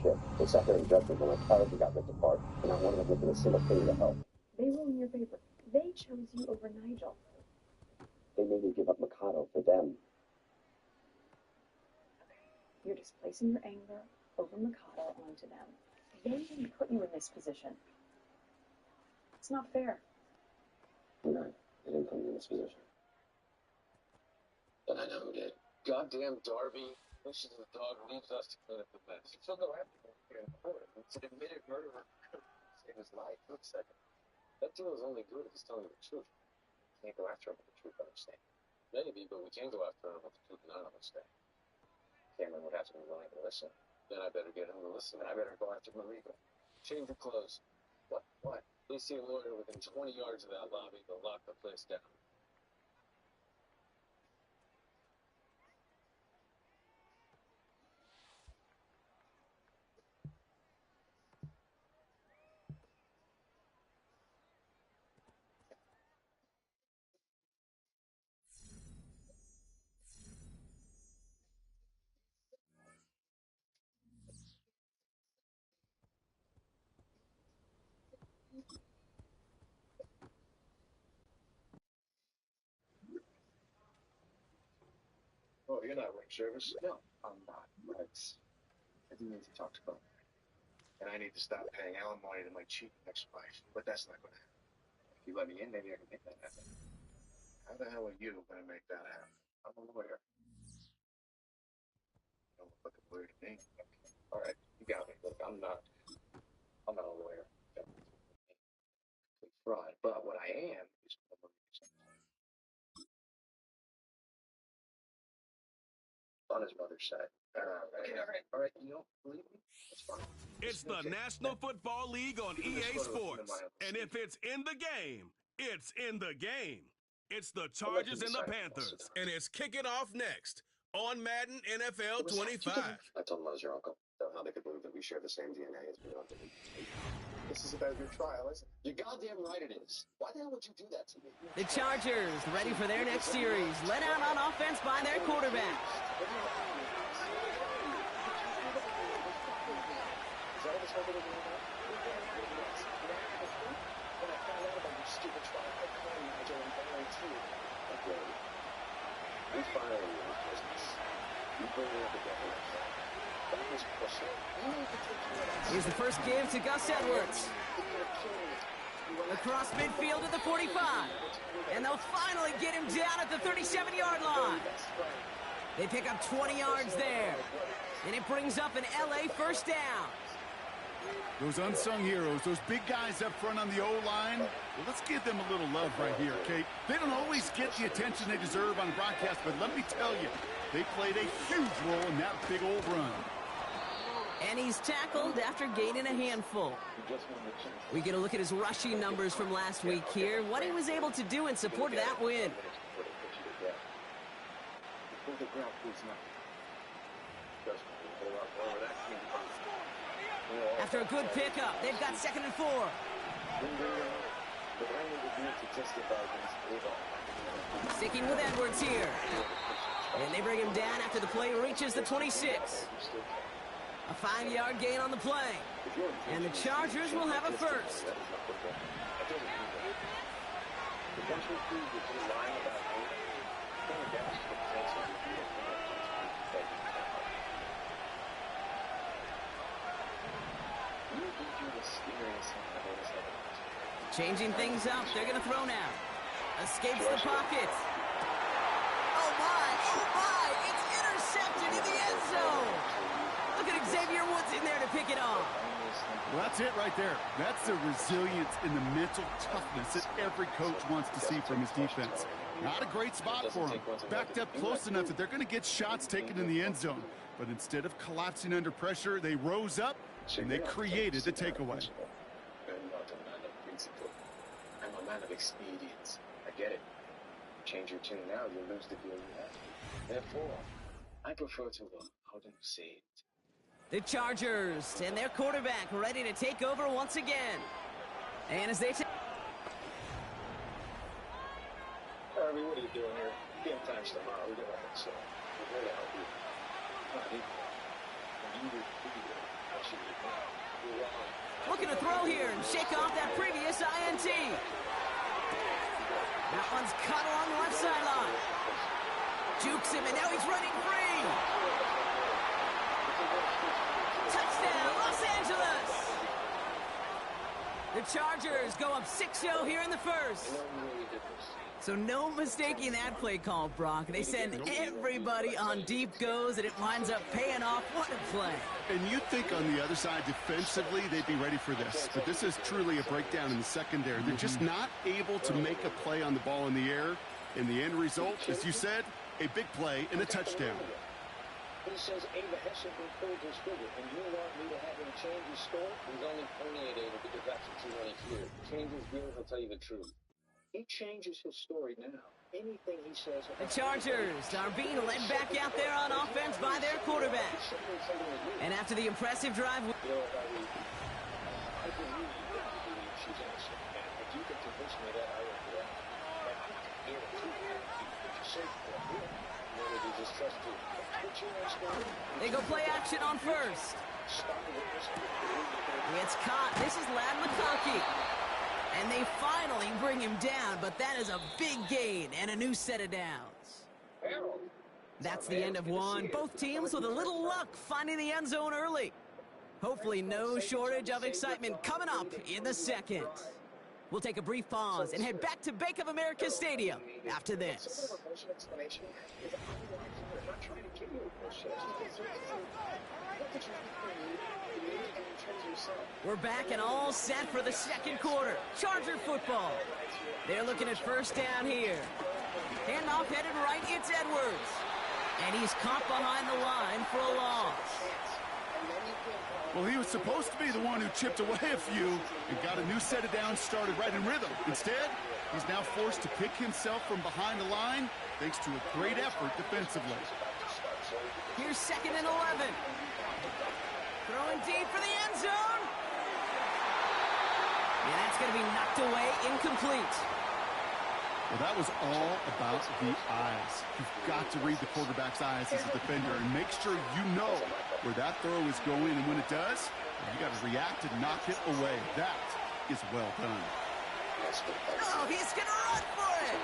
shit. They sat there and judged me when my character got ripped apart, and not one of them lifted a single finger to help. They ruined your paper. They chose you over Nigel. They made me give up Mikado for them. Okay. You're displacing your anger over Mikado onto them. They didn't put you in this position. It's not fair. You're right. They didn't put me in this position. But I know who did. Goddamn Darby. Wishes the dog leaves us to clean up the mess. She'll go after him here in court. It's an admitted murderer. Save his life. Look a second. That deal is only good if he's telling the truth. Can't go after him with the truth understand. Maybe, but we can go after him with the truth not understand. Cameron would have to be willing to listen. Then I better get him to listen. I better go after Mariko. Change your clothes. What? What? Please see a lawyer within 20 yards of that lobby. They'll lock the place down. Oh, you're not ring service? No, I'm not. But I do need to talk to Bo. And I need to stop paying alimony to my cheating ex-wife. But that's not going to happen. If you let me in, maybe I can make that happen. How the hell are you going to make that happen? I'm a lawyer. You don't look like a lawyer to me. Okay. All right, you got me. Look, I'm not a lawyer. Complete fraud. But what I am is on his mother's side. All right. You don't believe me? That's fine. It's the National Football League on EA Sports. And if it's in the game, it's in the game. It's the Chargers and the Panthers. And it's kicking off next on Madden NFL 25. I told him I was your uncle. Don't know how they could believe that we share the same DNA as we don't. This is about your trial, isn't it? You're goddamn right it is. Why the hell would you do that to me? The Chargers ready for their next series. Led out on offense by their quarterback. Here's the first give to Gus Edwards. Across midfield at the 45. And they'll finally get him down at the 37-yard line. They pick up 20 yards there. And it brings up an LA first down. Those unsung heroes, those big guys up front on the O-line, well, let's give them a little love right here, Kate. They don't always get the attention they deserve on broadcast, but let me tell you, they played a huge role in that big old run. And he's tackled after gaining a handful. We get a look at his rushing numbers from last week here, what he was able to do in support of that win. After a good pickup, they've got 2nd and 4. Sticking with Edwards here. And they bring him down after the play reaches the 26. A 5-yard gain on the play. And the Chargers will have a first. Changing things up, they're going to throw now. Escapes the pocket. Oh my, it's intercepted in the end zone. Look at Xavier Woods in there to pick it off. Well, that's it right there. That's the resilience and the mental toughness that every coach wants to see from his defense. Not a great spot for him. Backed up close enough that they're going to get shots taken in the end zone. But instead of collapsing under pressure, they rose up and they created the takeaway. I'm a man of expedience. I get it. Change your tune now, you'll lose the deal you have. Therefore, I prefer to how do you say it? The Chargers and their quarterback ready to take over once again. And as they take... Harvey, what are you doing here? Game time's tomorrow. We don't have it, so we're here to help you. You Looking to throw here and shake off that previous INT. That one's cut along the left sideline. Jukes him, and now he's running free. Touchdown, Los Angeles! The Chargers go up 6-0 here in the first. So no mistaking that play call, Brock. They send everybody on deep goes, and it winds up paying off. What a play. And you'd think on the other side, defensively, they'd be ready for this. But this is truly a breakdown in the secondary. They're just not able to make a play on the ball in the air. And the end result, as you said, a big play and a touchdown. He says Ava hasn't been pulled his figure, and you want me to have him change his score? He's only ponying Ava because that's what you want to hear. Change his gears, I'll tell you the truth. He changes his story now. Anything he says... The Chargers are being led back out there on offense by their quarterback. And after the impressive drive... I believe she's innocent, and if you can convince me that, I will do that. But I'm not here to prove it. If you say that, you just trust you. They go play action on first. It's caught. This is Lad McConkey. And they finally bring him down, but that is a big gain and a new set of downs. That's the end of one. Both teams with a little luck finding the end zone early. Hopefully no shortage of excitement coming up in the second. We'll take a brief pause and head back to Bank of America Stadium after this. We're back and all set for the second quarter. Charger football. They're looking at first down here. Handoff headed right. It's Edwards. And he's caught behind the line for a loss. Well, he was supposed to be the one who chipped away a few and got a new set of downs started right in rhythm. Instead, he's now forced to pick himself from behind the line thanks to a great effort defensively. Here's 2nd and 11. Throwing deep for the end zone. And that's going to be knocked away, incomplete. Well, that was all about the eyes. You've got to read the quarterback's eyes as a defender and make sure you know where that throw is going, and when it does, you got to react and knock it away. That is well done. Oh, he's going to run for it.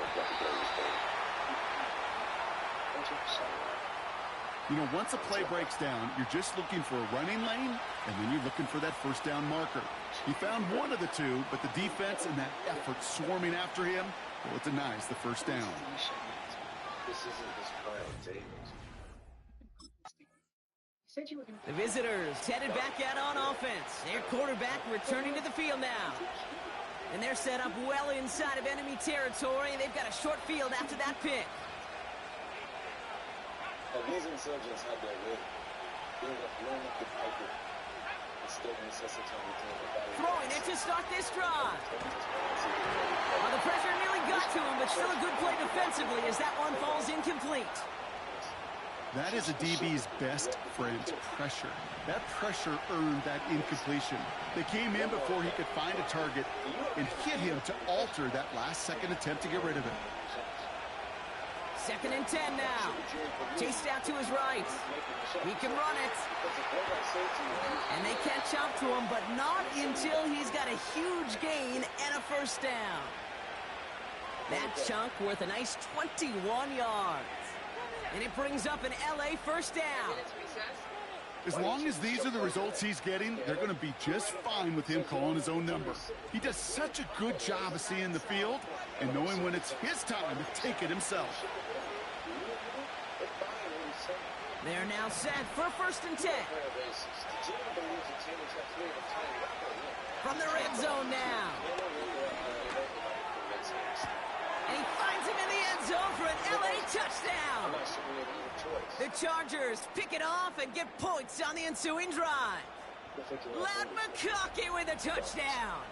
You know, once a play breaks down, you're just looking for a running lane, and then you're looking for that first down marker. He found one of the two, but the defense and that effort swarming after him, well, it denies the first down. This isn't his trial, David. The visitors headed back out on offense. Their quarterback returning to the field now. And they're set up well inside of enemy territory, and they've got a short field after that pick. Now, these insurgents have their rhythm. They have blown up the piper. Instead, necessitating throwing it to start this drive. Well, the pressure nearly got to him, but still a good play defensively as that one falls incomplete. That is a DB's best friend, pressure. That pressure earned that incompletion. They came in before he could find a target and hit him to alter that last-second attempt to get rid of it. 2nd and 10 now. Chased out to his right. He can run it. And they catch up to him, but not until he's got a huge gain and a first down. That chunk worth a nice 21 yards. And it brings up an LA first down. As long as these are the results he's getting, they're going to be just fine with him calling his own number. He does such a good job of seeing the field and knowing when it's his time to take it himself. They're now set for 1st and 10. From the red zone now. And he finds him in the end zone for an LA touchdown. The Chargers pick it off and get points on the ensuing drive. Lad McConkey with a touchdown.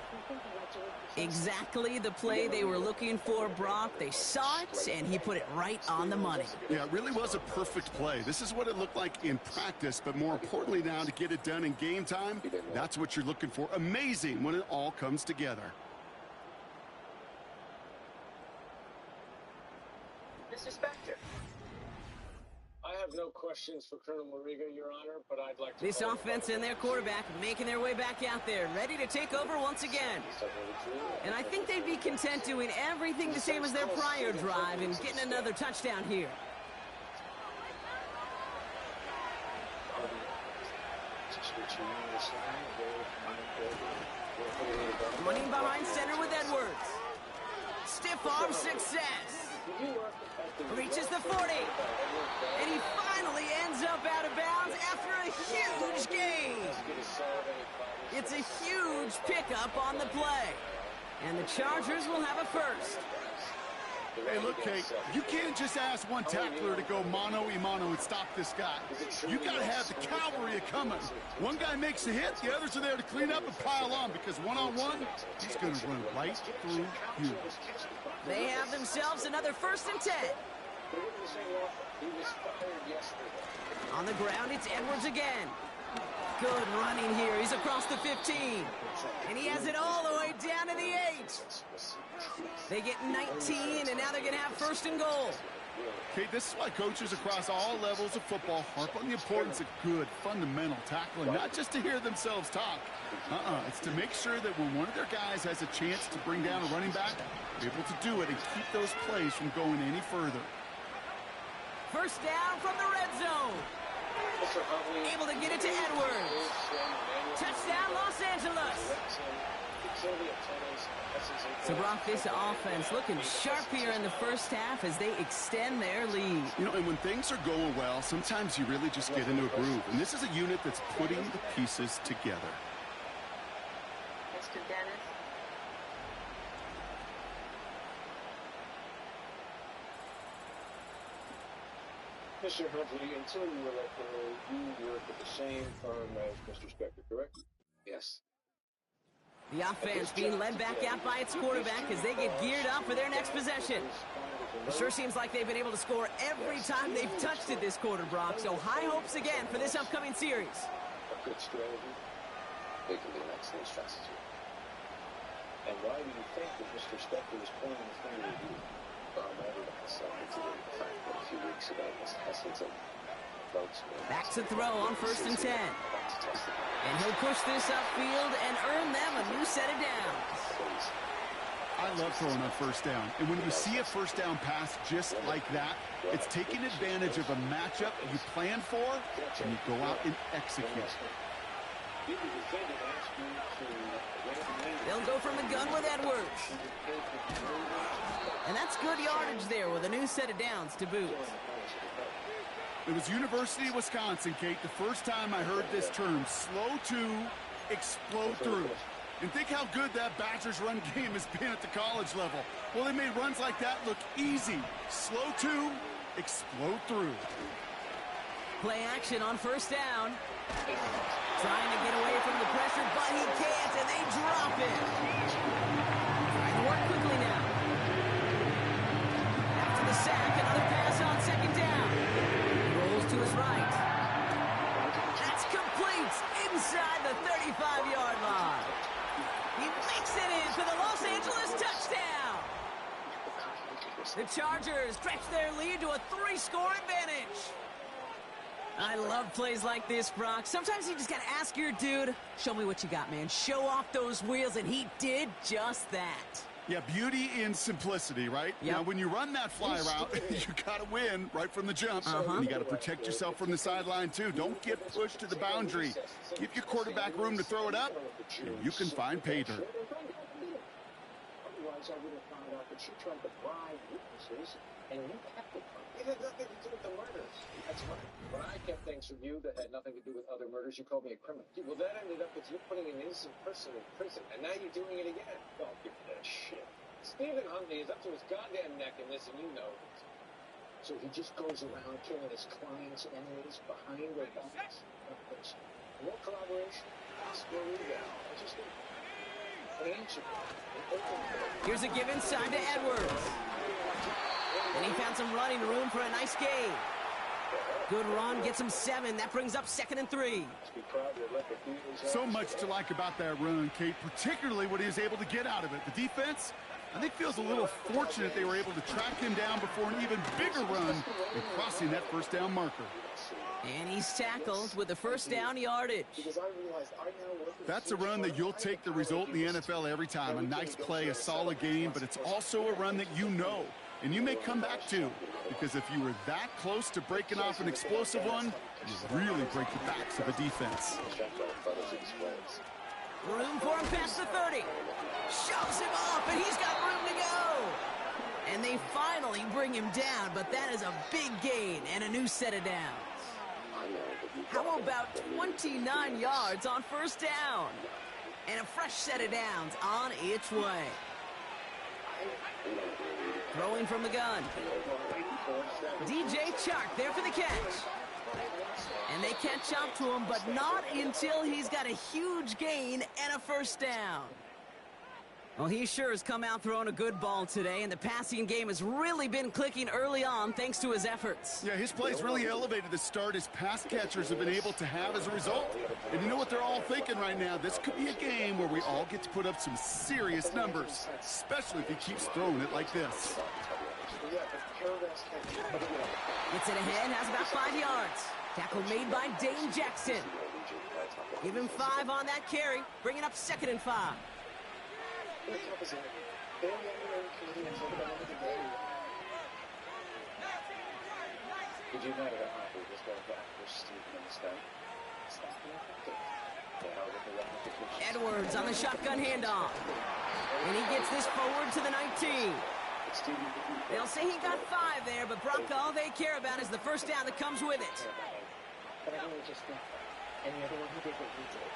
Exactly the play they were looking for, Brock. They saw it, and he put it right on the money. Yeah, it really was a perfect play. This is what it looked like in practice, but more importantly now to get it done in game time, that's what you're looking for. Amazing when it all comes together. Mr. Spector. I have no no questions for Colonel Mariga, Your Honor, but I'd like to... This offense and their quarterback making their way back out there, ready to take over once again. And I think they'd be content doing everything the same as their prior drive and getting another touchdown here. Running behind center with Edwards. Stiff arm success. Reaches the 40. And he finally ends up out of bounds after a huge gain. It's a huge pickup on the play. And the Chargers will have a first. Hey, look, Kate, you can't just ask one tackler to go mano-a-mano and stop this guy. You got to have the cavalry coming. One guy makes a hit, the others are there to clean up and pile on, because one-on-one, he's going to run right through you. They have themselves another 1st and 10. On the ground, it's Edwards again. Good running here. He's across the 15. And he has it all the way down to the 8. They get 19, and now they're going to have 1st and goal. Okay, this is why coaches across all levels of football harp on the importance of good, fundamental tackling, not just to hear themselves talk. It's to make sure that when one of their guys has a chance to bring down a running back, they're able to do it and keep those plays from going any further. 1st down from the red zone. Able to get it to Edwards. Touchdown, Los Angeles. So, Brock, this offense looking sharp here in the 1st half as they extend their lead. You know, and when things are going well, sometimes you really just get into a groove. And this is a unit that's putting the pieces together. Mr. Dennis? Mr. Huntley, until you were let go, you worked at the same firm as Mr. Spector, correct? Yes. The offense being led back out by its quarterback as they get geared up for their next possession. It sure seems like they've been able to score every time they've touched it this quarter, Brock. So high hopes again for this upcoming series. A good strategy. It can be an excellent strategy. And why do you think that Mr. Spector was pointing the finger at you? Well, I'm added myself into the fact that a few weeks ago, Miss Heselton votes me. Back to throw on 1st and 10. And he'll push this upfield and earn them a new set of downs. I love throwing on 1st down. And when you see a 1st down pass just like that, it's taking advantage of a matchup you planned for, and you go out and execute. They'll go from the gun with Edwards. And that's good yardage there with a new set of downs to boot. It was University of Wisconsin, Kate, the first time I heard this term, slow to explode through. And think how good that Badgers run game has been at the college level. Well, they made runs like that look easy. Slow to explode through. Play action on 1st down. Trying to get away from the pressure, but he can't, and they drop it. Trying to work quickly now. After the sack, another pass on 2nd down. To his right. That's complete inside the 35-yard line. He makes it in for the Los Angeles touchdown. The Chargers stretch their lead to a 3-score advantage. I love plays like this, Brock. Sometimes you just got to ask your dude, show me what you got, man. Show off those wheels, and he did just that. Yeah, beauty in simplicity, right? Yep. Now, when you run that fly route, you got to win right from the jump. And you got to protect yourself from the sideline, too. Don't get pushed to the boundary. Give your quarterback room to throw it up, and you can find pay dirt. Otherwise, I would have found out that she tried to bribe witnesses, and you kept it from me. It had nothing to do with the murders. That's right. When I kept things from you that had nothing to do with other murders, you called me a criminal. Well, that ended up with you putting an innocent person in prison, and now you're doing it again. Don't give me that shit. Stephen Huntley is up to his goddamn neck in this, and you know it. So he just goes around killing his clients' enemies behind their backs. More collaboration, possible rebound. I just think here's a give inside to Edwards. And he found some running room for a nice gain. Good run, gets him 7. That brings up 2nd and 3. So much to like about that run, Kate, particularly what he was able to get out of it. The defense, I think feels a little fortunate they were able to track him down before an even bigger run and crossing that first down marker. And he's tackled with the first down yardage. That's a run that you'll take the result in the NFL every time. A nice play, a solid game, but it's also a run that you know and you may come back to, because if you were that close to breaking off an explosive one, you really break the backs of a defense. Room for him past the 30. Shoves him off, and he's got room to go. And they finally bring him down, but that is a big gain and a new set of downs. How about 29 yards on first down? And a fresh set of downs on its way. Throwing from the gun. DJ Chark there for the catch. And they catch up to him, but not until he's got a huge gain and a first down. Well, he sure has come out throwing a good ball today, and the passing game has really been clicking early on thanks to his efforts. Yeah, his play's really elevated the start his pass catchers have been able to have as a result. And you know what they're all thinking right now? This could be a game where we all get to put up some serious numbers, especially if he keeps throwing it like this. Gets it ahead, has about 5 yards. Tackle made by Dane Jackson. Give him 5 on that carry, bringing up 2nd and 5. Did you know that Harvey was going to push Stephen instead? Edwards on the shotgun handoff. And he gets this forward to the 19. They'll say he got 5 there, but Brock, all they care about is the first down that comes with it. But I really just think any other one who did what he did.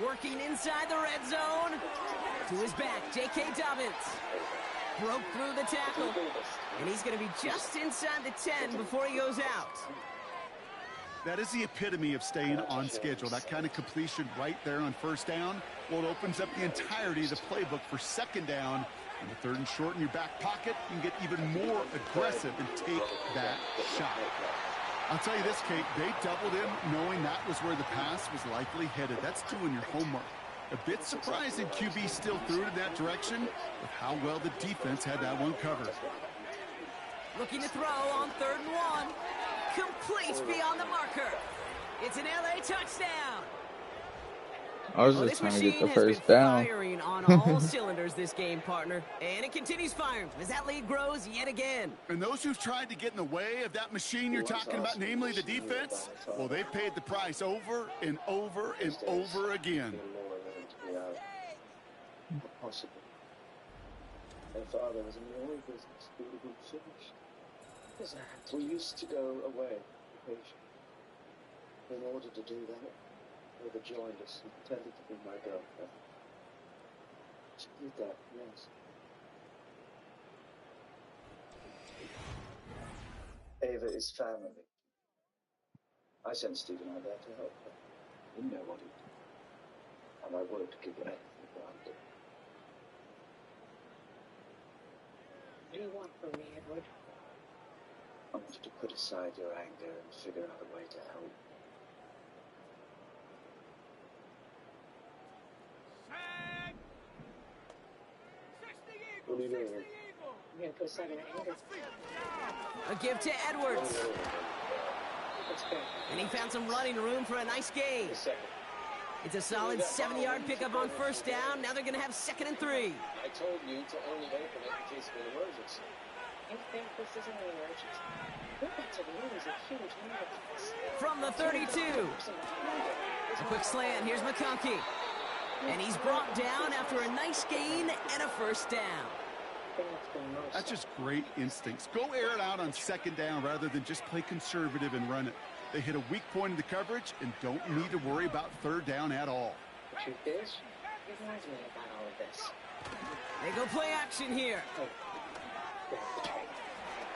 Working inside the red zone. To his back, J.K. Dobbins. Broke through the tackle. And he's going to be just inside the 10 before he goes out. That is the epitome of staying on schedule. That kind of completion right there on first down. Well, it opens up the entirety of the playbook for 2nd down. And the 3rd and short in your back pocket, you can get even more aggressive and take that shot. I'll tell you this, Kate, they doubled him knowing that was where the pass was likely headed. That's doing your homework. A bit surprising QB still threw it in that direction with how well the defense had that one covered. Looking to throw on 3rd and 1. Complete beyond the marker. It's an LA touchdown. I was just trying to get the first down. Firing on all cylinders this game, partner. And it continues firing as that lead grows yet again. And those who've tried to get in the way of that machine you're talking about, namely the defense, well, they've paid the price over and over and over again. Possible. My father was in the oil business. He would have been finished. We used to go away occasionally. In order to do that, Eva joined us and pretended to be my girlfriend. She did that, yes. Eva is family. I sent Stephen out there to help her. You know what he did. And I won't give you anything granted. What do you want from me, Edward? I want you to put aside your anger and figure out a way to help. What are you doing here? I'm going to put aside your anger. A give to Edwards. That's good. And he found some running room for a nice gain. It's a solid 70-yard pickup on first down. Now they're going to have 2nd and 3. I told you to only open it in case of an emergency. You think this isn't an emergency? We're about to lose a huge amount of this. From the 32. A quick slant. Here's McConkey. And he's brought down after a nice gain and a first down. That's just great instincts. Go air it out on 2nd down rather than just play conservative and run it. They hit a weak point in the coverage and don't need to worry about 3rd down at all. The truth is, it reminds me about all of this. They go play action here.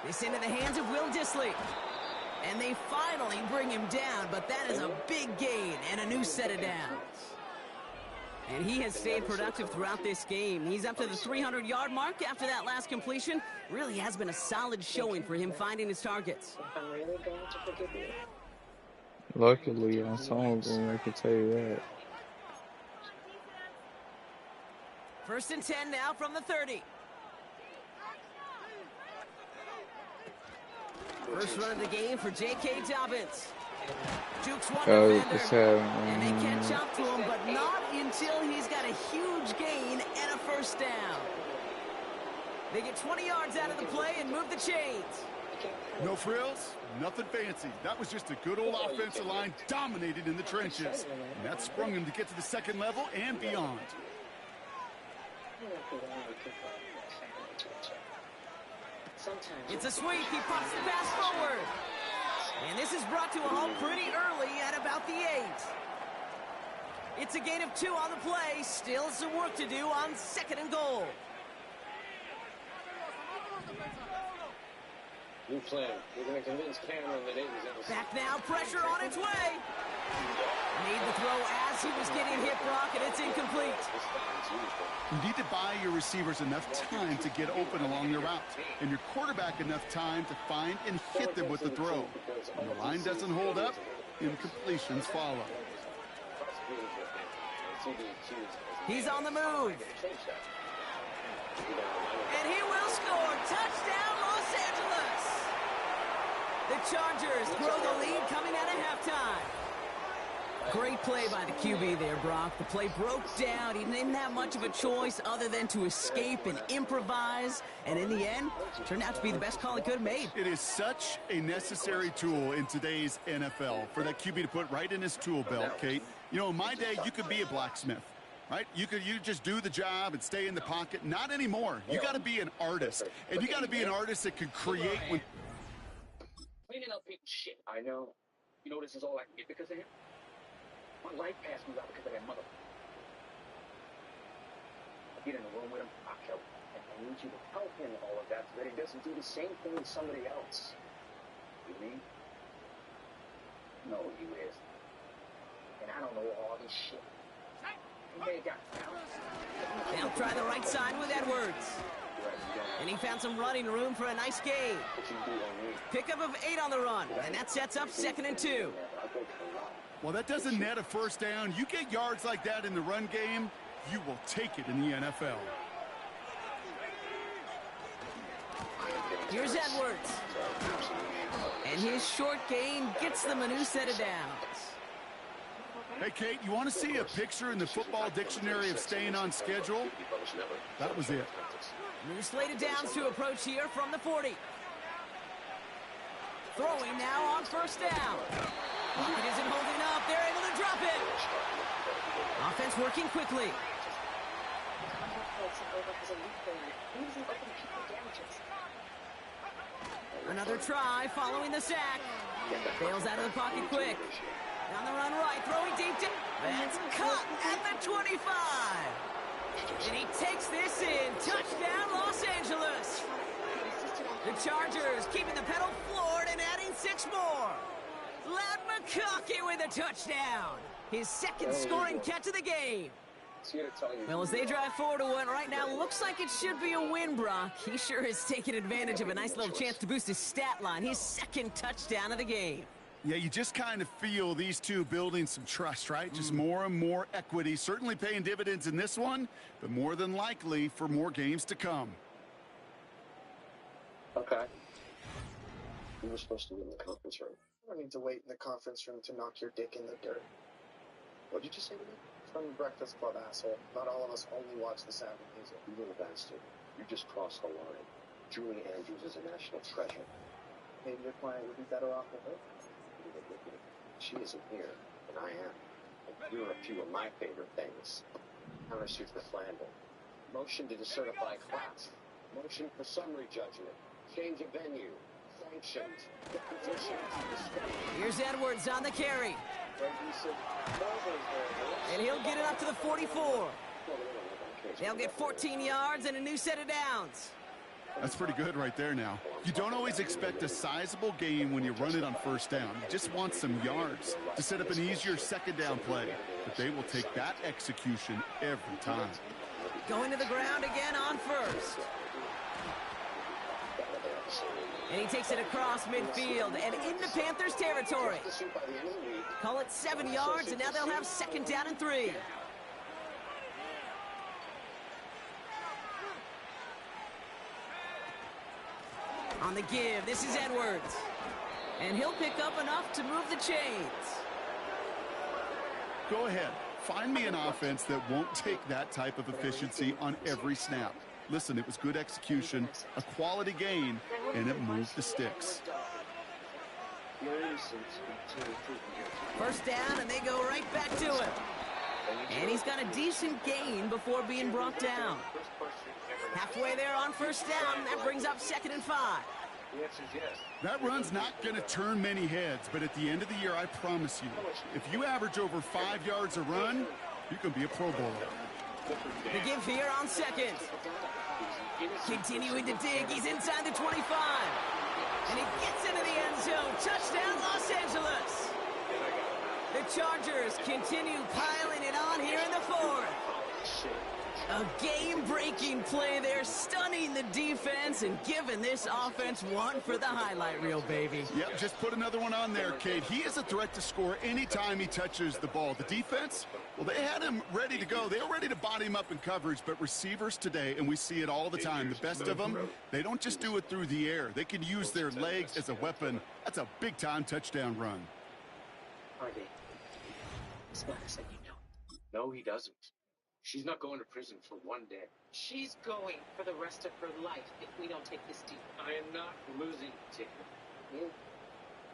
This into the hands of Will Dissly. And they finally bring him down, but that is a big gain and a new set of downs. And he has stayed productive throughout this game. He's up to the 300-yard mark after that last completion. Really has been a solid showing for him finding his targets. If I'm really going to forgive you, Luckily, on some of them, I can tell you that. First and 10 now from the 30. First run of the game for J.K. Dobbins. Jukes one defender, and they catch up to him, but not until he's got a huge gain and a first down. They get 20 yards out of the play and move the chains. No frills, nothing fancy. That was just a good old offensive line dominated in the trenches. And that sprung him to get to the second level and beyond. It's a sweep. He pops the pass forward. And this is brought to a halt pretty early at about the 8. It's a gain of 2 on the play. Still some work to do on 2nd and goal. New plan. We're going to convince Cameron that it was back now, pressure on its way. Made the throw as he was getting hit, Brock, and it's incomplete. You need to buy your receivers enough time to get open along their route, and your quarterback enough time to find and hit them with the throw. When the line doesn't hold up, incompletions follow. He's on the move. And he will score. Touchdown, Los Angeles. The Chargers throw the lead coming out of halftime. Great play by the QB there, Brock. The play broke down. He didn't have much of a choice other than to escape and improvise. And in the end, turned out to be the best call he could have made. It is such a necessary tool in today's NFL for that QB to put right in his tool belt, Kate. You know, in my day, you could be a blacksmith, right? You just do the job and stay in the pocket. Not anymore. You got to be an artist. And you got to be an artist that can create when... Cleaning up people's shit. I know. You know this is all I can get because of him? My life passed me out because of that mother. I get in the room with him, I kill him. And I need you to tell him all of that so that he doesn't do the same thing with somebody else. You mean? No, you is. And I don't know all this shit. They'll try the right side with Edwards. And he found some running room for a nice gain. Pickup of 8 on the run, and that sets up 2nd and 2. Well, that doesn't net a first down. You get yards like that in the run game, you will take it in the NFL. Here's Edwards. And his short gain gets them a new set of downs. Hey, Kate, you want to see a picture in the football dictionary of staying on schedule? That was it. New slate of downs to approach here from the 40. Throwing now on first down. Pocket isn't holding up. They're able to drop it. Offense working quickly. Another try following the sack. Bails out of the pocket quick. Down the run right, throwing deep. That's caught at the 25. And he takes this in. Touchdown, Los Angeles. The Chargers keeping the pedal floored and adding 6 more. Ladd McConkey with a touchdown. His 2nd scoring catch of the game. Well, as they drive forward to one right now, looks like it should be a win, Brock. He sure has taken advantage of a nice little chance to boost his stat line. His 2nd touchdown of the game. Yeah, you just kind of feel these two building some trust, right? Just more and more equity. Certainly paying dividends in this one, but more than likely for more games to come. Okay. You were supposed to be in the conference room. I don't need to wait in the conference room to knock your dick in the dirt. What did you say to me? From the Breakfast Club, asshole. Not all of us only watch the sound of music. You little bastard. You just crossed the line. Julie Andrews is a national treasure. Maybe your client would be better off with her. She isn't here, and I am. And here are a few of my favorite things. Countersuit for Flandel. Motion to decertify class. Motion for summary judgment. Change of venue. Sanctions. Deposition. Here's Edwards on the carry. And he'll get it up to the 44. They'll get 14 yards and a new set of downs. That's pretty good right there now. You don't always expect a sizable gain when you run it on first down. You just want some yards to set up an easier 2nd down play. But they will take that execution every time. Going to the ground again on first. And he takes it across midfield and into Panthers territory. Call it 7 yards, and now they'll have 2nd down and 3. On the give, this is Edwards. And he'll pick up enough to move the chains. Go ahead. Find me an offense that won't take that type of efficiency on every snap. Listen, it was good execution, a quality gain, and it moved the sticks. First down, and they go right back to him. And he's got a decent gain before being brought down. Halfway there on first down, that brings up 2nd and 5. That run's not going to turn many heads, but at the end of the year, I promise you, if you average over 5 yards a run, you can be a Pro Bowler. The give here on 2nd. Continuing to dig, he's inside the 25. And he gets into the end zone. Touchdown, Los Angeles. The Chargers continue piling it on here in the 4th. A game-breaking play there, stunning the defense and giving this offense one for the highlight reel, baby. Yep, just put another one on there, Kate. He is a threat to score anytime he touches the ball. The defense, well, they had him ready to go. They were ready to body him up in coverage, but receivers today, and we see it all the time, the best of them, they don't just do it through the air. They can use their legs as a weapon. That's a big-time touchdown run. Harvey, Scott said you know. No, he doesn't. She's not going to prison for one day. She's going for the rest of her life if we don't take this deal. I am not losing, Tigger.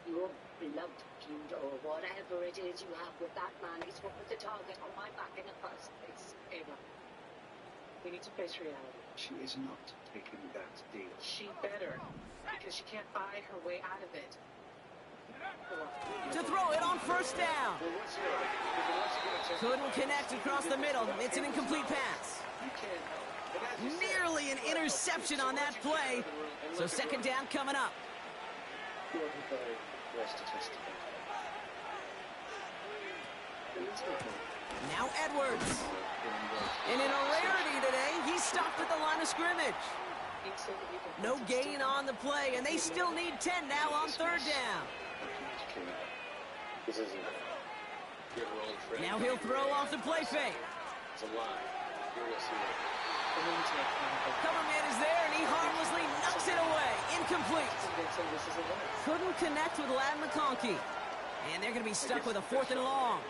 Your beloved feud or whatever it is you have with that man is what put the target on my back in the first place. Ava, we need to face reality. She is not taking that deal. She better, because she can't buy her way out of it. To throw it on first down. Couldn't connect across the middle. It's an incomplete pass. Nearly an interception on that play. So 2nd down coming up. Now Edwards. And in a rarity today, he's stopped at the line of scrimmage. No gain on the play, and they still need 10 now on 3rd down. This isn't now he'll throw off the play fake. It's a lie. You're going to see it. Cover man is there, and he harmlessly knocks it away. Incomplete. Couldn't connect with Ladd McConkey. And they're going to be stuck with a 4th and long.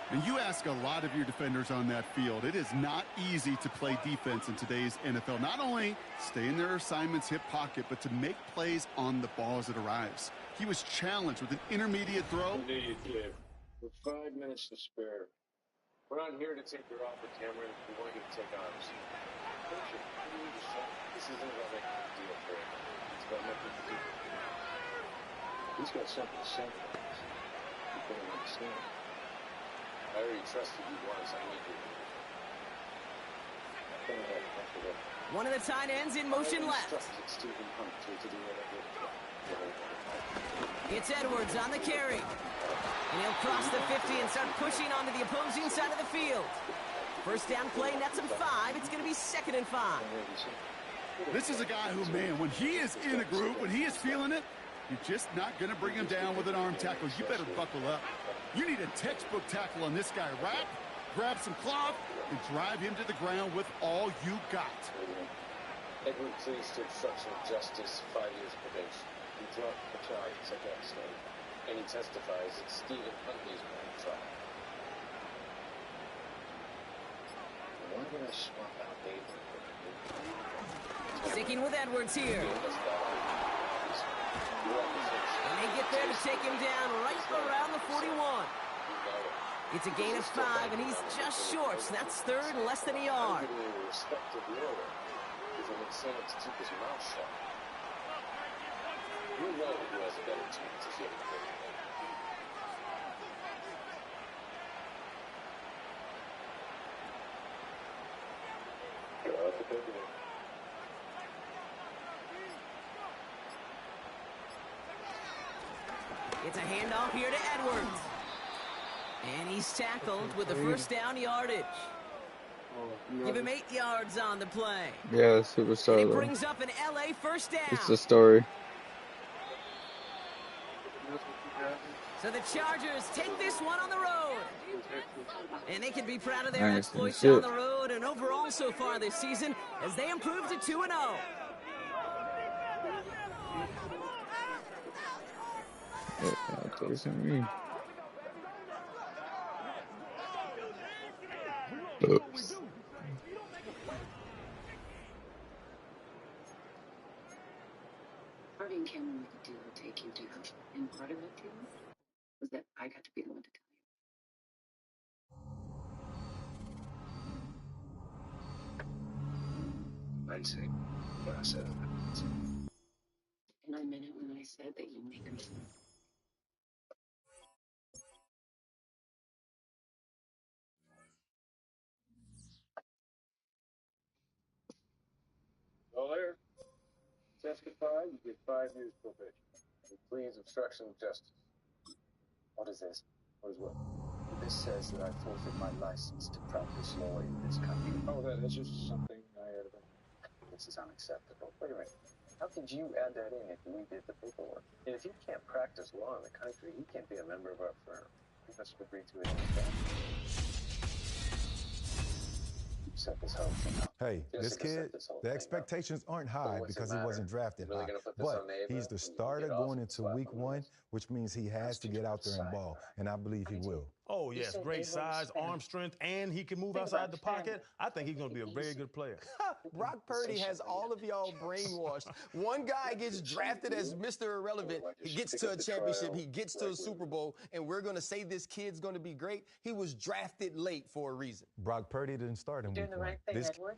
And you ask a lot of your defenders on that field. It is not easy to play defense in today's NFL. Not only stay in their assignment's hip pocket, but to make plays on the ball as it arrives. He was challenged with an intermediate throw. With 5 minutes to spare. We're not here to take your offer, Cameron. We want you to take ours. This isn't about making a deal for him. It's about making a deal. He's got something to say. You better understand. I already trusted you once. I need you. One of the tight ends in motion left. It's Edwards on the carry. And he'll cross the 50 and start pushing onto the opposing side of the field. First down play, nets him 5. It's going to be 2nd and 5. This is a guy who, man, when he is in a group, when he is feeling it, you're just not going to bring him down with an arm tackle. You better buckle up. You need a textbook tackle on this guy. Wrap, grab some cloth, and drive him to the ground with all you got. Edward pleads to obstruction of justice, 5 years probation. He dropped the charges against him, and he testifies that Stephen Huntley's on trial. Why did I swap out David? Sticking with Edwards here. And they get there to take him down right around the 41. It's a gain of 5, and he's just short. So that's 3rd and less than a yard. To keep his mouth shut. You know who has a better chance of getting hurt. It's a handoff here to Edwards. And he's tackled with the first down yardage. Give him 8 yards on the play. Yeah, superstar. And he brings up an LA first down. It's the story. So the Chargers take this one on the road. And they can be proud of their exploits on the road and overall so far this season as they improve to 2-0. Facing me. Oops. Harvey and Cameron made a deal to take you down, and part of that deal was that I got to be the one to tell you. I'd say what I said. And I meant it when I said that you make them. All there. Testify, you get 5 years probation. And please obstruction of justice. What is this? What is what? This says that I forfeit my license to practice law in this country. Oh, that's just something I heard about. This is unacceptable. Wait a minute. How could you add that in if we did the paperwork? And if he can't practice law in the country, he can't be a member of our firm. We must have agreed to it in advance. Set this whole thing up. Hey, this Jessica set kid, this whole the thing expectations aren't So high what's it because he matter? wasn't drafted You really high. gonna put this But on Ava? he's the You starter get off going and into slap week him 1, with which means he has to get out there and ball. And I believe he will. Oh, You yes, said great Ava was size, fat. arm strength, and he can move Think outside about the family. pocket. I think he's going to be a very good player. Brock Purdy has all of y'all brainwashed. One guy gets drafted as Mr. Irrelevant. He gets to a championship. He gets to a Super Bowl. And we're going to say this kid's going to be great. He was drafted late for a reason. Brock Purdy didn't start in You're week doing the 1. right thing, This Edward.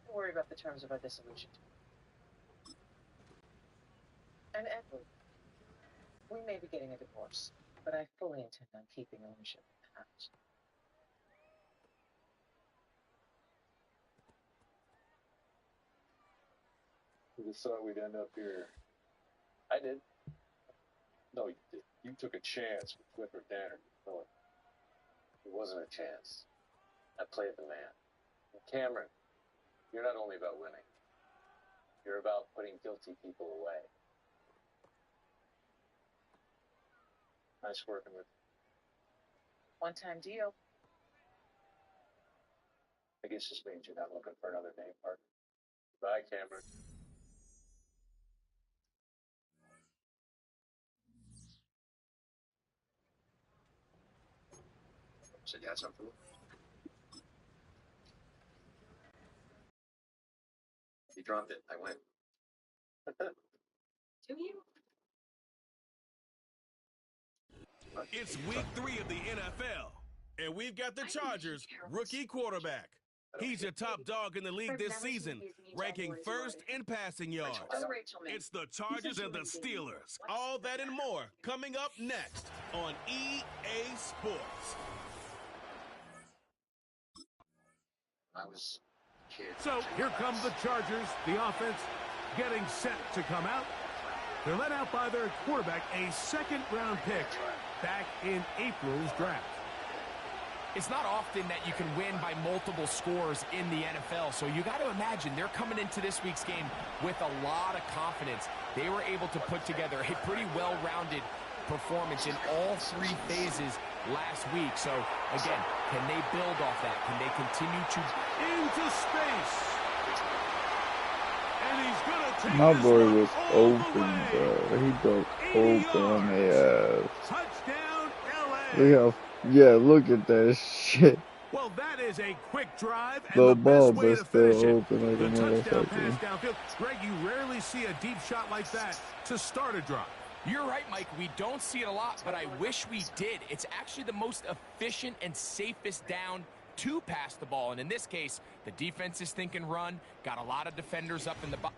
Don't worry about the terms of our dissolution. And Edward, we may be getting a divorce, but I fully intend on keeping ownership of the house. Who just thought we'd end up here? I did. No, you did. You took a chance with Clifford Danner. No, It wasn't a chance. I played the man. And Cameron, you're not only about winning. You're about putting guilty people away. nice working with you. One-time deal. I guess this means you're not looking for another name partner. Bye, Cameron. Said you had something for me? You dropped it. I went. Do you? It's week 3 of the NFL, and we've got the Chargers' rookie quarterback. He's your top dog in the league this season, ranking first in passing yards. It's the Chargers and the Steelers. All that and more coming up next on EA Sports. I was a kid. So here comes the Chargers, the offense getting set to come out. They're led out by their quarterback, a second-round pick back in April's draft. It's not often that you can win by multiple scores in the NFL, so you got to imagine they're coming into this week's game with a lot of confidence. They were able to put together a pretty well-rounded performance in all 3 phases last week. So, again, can they build off that? Can they continue to... Into space. And he's going to take My this boy one was all the open, way. bro. He broke 80 open on yards. their ass. Touchdown, LA. Look how, yeah, look at that shit. Well, that is a quick drive, and Low the ball, best way but to still finish it. open like The a touchdown pass motherfucker. downfield. Greg, you rarely see a deep shot like that to start a drive. You're right, Mike. We don't see it a lot, but I wish we did. It's actually the most efficient and safest down to pass the ball. And in this case, the defense is thinking run, got a lot of defenders up in the box.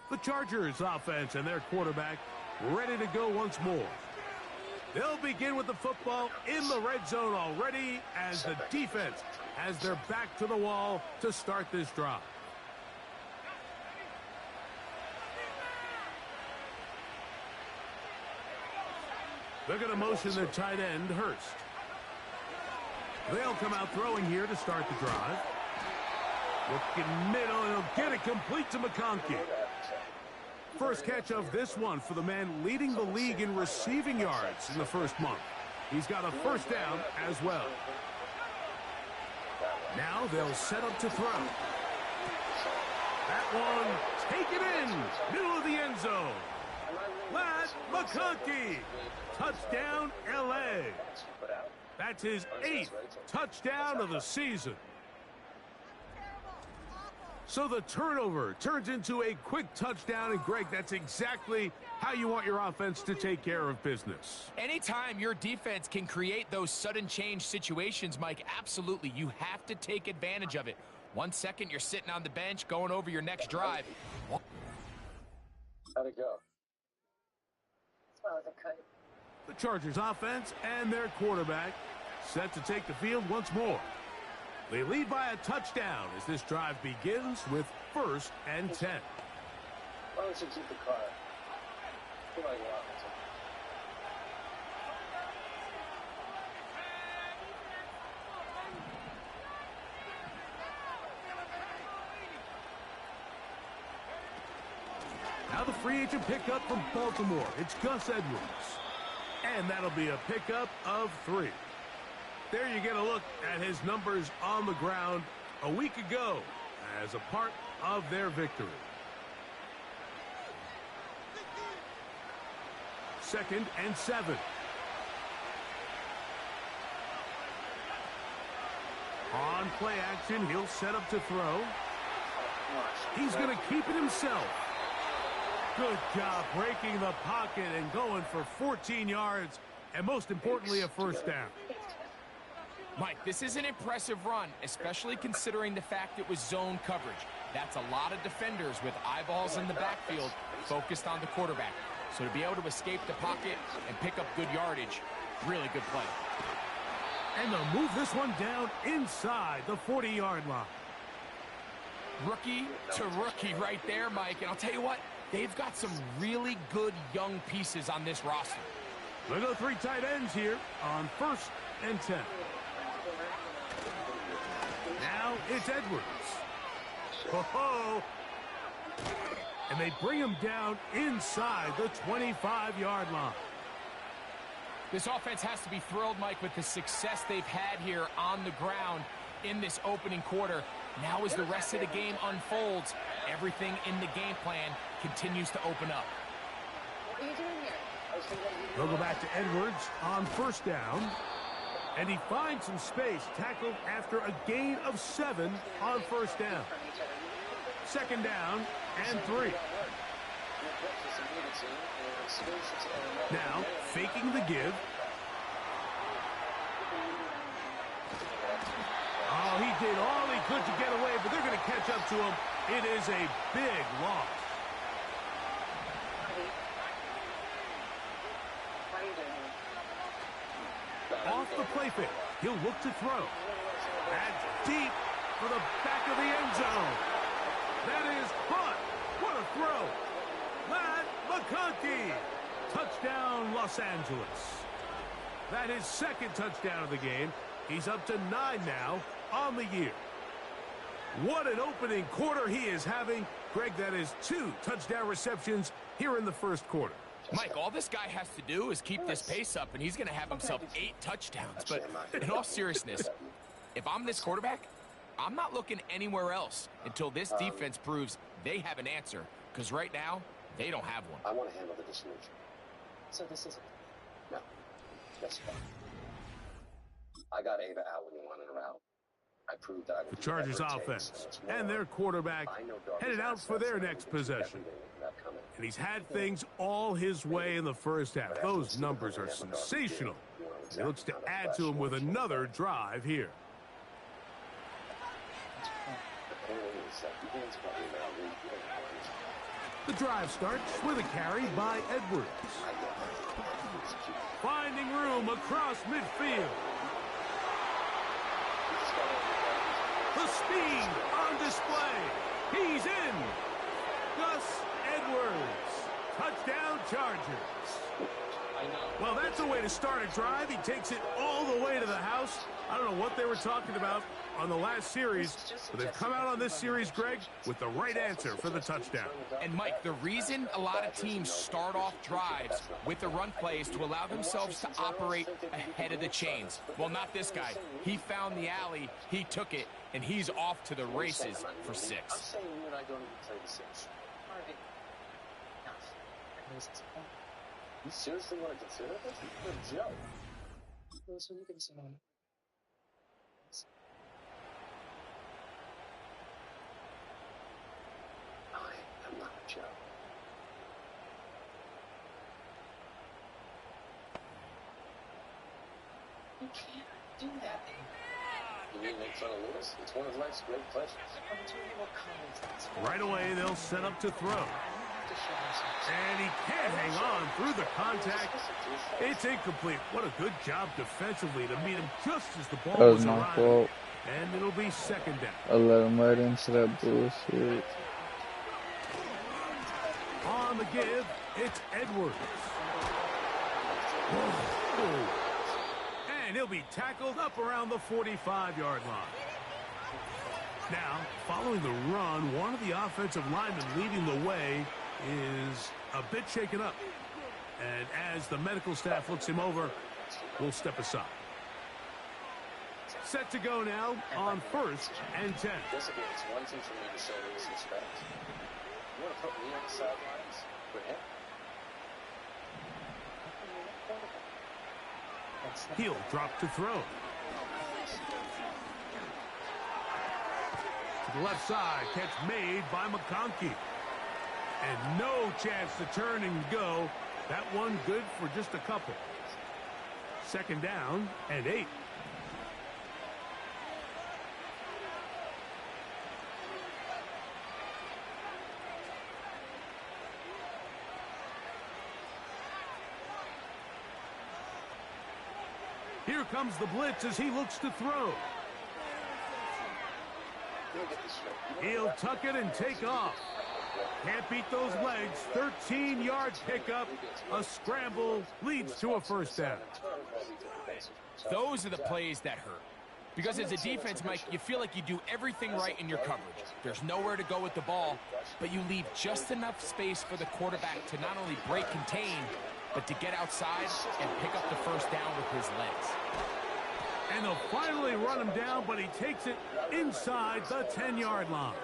The Chargers offense and their quarterback ready to go once more. They'll begin with the football in the red zone already as the defense has their back to the wall to start this drive. They're going to motion their tight end, Hurst. They'll come out throwing here to start the drive. Looking middle, and he'll get it complete to McConkey. First catch of this one for the man leading the league in receiving yards in the first month. He's got a first down as well. Now they'll set up to throw. That one taken in, middle of the end zone. Am I Ladd McConkey. Touchdown, L.A. That's his 8th touchdown of the season. So the turnover turns into a quick touchdown, and Greg, that's exactly how you want your offense to take care of business. Anytime your defense can create those sudden change situations, Mike, absolutely, you have to take advantage of it. 1 second, you're sitting on the bench going over your next drive. How'd it go? As well as it could. The Chargers offense and their quarterback set to take the field once more. They lead by a touchdown as this drive begins with 1st and 10. Why don't you keep the car? Come on, you're off. Now the free agent pickup from Baltimore. It's Gus Edwards. And that'll be a pickup of 3. There you get a look at his numbers on the ground a week ago as a part of their victory. 2nd and 7. On play action, he'll set up to throw. He's going to keep it himself. Good job breaking the pocket and going for 14 yards, and most importantly, a 1st down. Mike, this is an impressive run, especially considering the fact it was zone coverage. That's a lot of defenders with eyeballs in the backfield focused on the quarterback. So to be able to escape the pocket and pick up good yardage, really good play. And they'll move this one down inside the 40-yard line. Rookie to rookie right there, Mike. And I'll tell you what, they've got some really good young pieces on this roster. They go 3 tight ends here on 1st and 10. Now it's Edwards. Ho-ho! And they bring him down inside the 25-yard line. This offense has to be thrilled, Mike, with the success they've had here on the ground in this opening quarter. Now as the rest of the game unfolds, everything in the game plan continues to open up. What are you doing here? They'll go back to Edwards on 1st down. And he finds some space, tackled after a gain of 7 on 1st down. 2nd down and 3. Now, faking the give. Oh, he did all he could to get away, but they're going to catch up to him. It is a big loss. Off the play fake. He'll look to throw. That's deep for the back of the end zone. That is caught. What a throw. Ladd McConkey. Touchdown, Los Angeles. That is 2nd touchdown of the game. He's up to 9 now on the year. What an opening quarter he is having. Greg, that is 2 touchdown receptions here in the 1st quarter. Mike, all this guy has to do is keep this pace up, and he's going to have himself 8 touchdowns. But in all seriousness, if I'm this quarterback, I'm not looking anywhere else until this defense proves they have an answer. Because right now, they don't have one. I want to handle the disillusion. So this isn't. No. That's fine. I got Ava out when he wanted her out. I proved that I would the Chargers offense and their quarterback headed out for their next possession. And he's had things all his way in the 1st half. Those numbers are sensational. He looks to add to them with another drive here. The drive starts with a carry by Edwards. Finding room across midfield. The speed on display. He's in. Gus Edwards. Touchdown, Chargers. Well, that's a way to start a drive. He takes it all the way to the house. I don't know what they were talking about on the last series, but they've come out on this series, Greg, with the right answer for the touchdown. And, Mike, the reason a lot of teams start off drives with the run play is to allow themselves to operate ahead of the chains. Well, not this guy. He found the alley, he took it, and he's off to the races for 6. I'm saying you and I don't even play the 6. Harvey, enough. You're You seriously want to consider this? It's a joke. So you can say, I am not a joke. you can't do that. You mean make fun of Lewis? It's one of life's great pleasures. Right away, they'll set up to throw. And he can't hang on through the contact. It's incomplete. What a good job defensively to meet him just as the ball was my arriving. fault. And it'll be second down. I let him right into that bullshit. On the give, it's Edwards. Whoa. And he'll be tackled up around the 45-yard line. Now, following the run, one of the offensive linemen leading the way is a bit shaken up. And as the medical staff looks him over, we'll step aside. Set to go now on 1st and 10. Guess again, it's one thing for me to show Lewis respect. You want to put me on the sidelines for him? He'll drop to throw. To the left side, catch made by McConkey. And no chance to turn and go. That one good for just a couple. Second down and 8. Here comes the blitz as he looks to throw. He'll tuck it and take off. Can't beat those legs. 13-yard pickup. A scramble leads to a first down. Those are the plays that hurt. Because as a defense, Mike, you feel like you do everything right in your coverage. There's nowhere to go with the ball, but you leave just enough space for the quarterback to not only break contain, but to get outside and pick up the first down with his legs. And they'll finally run him down, but he takes it inside the 10-yard line.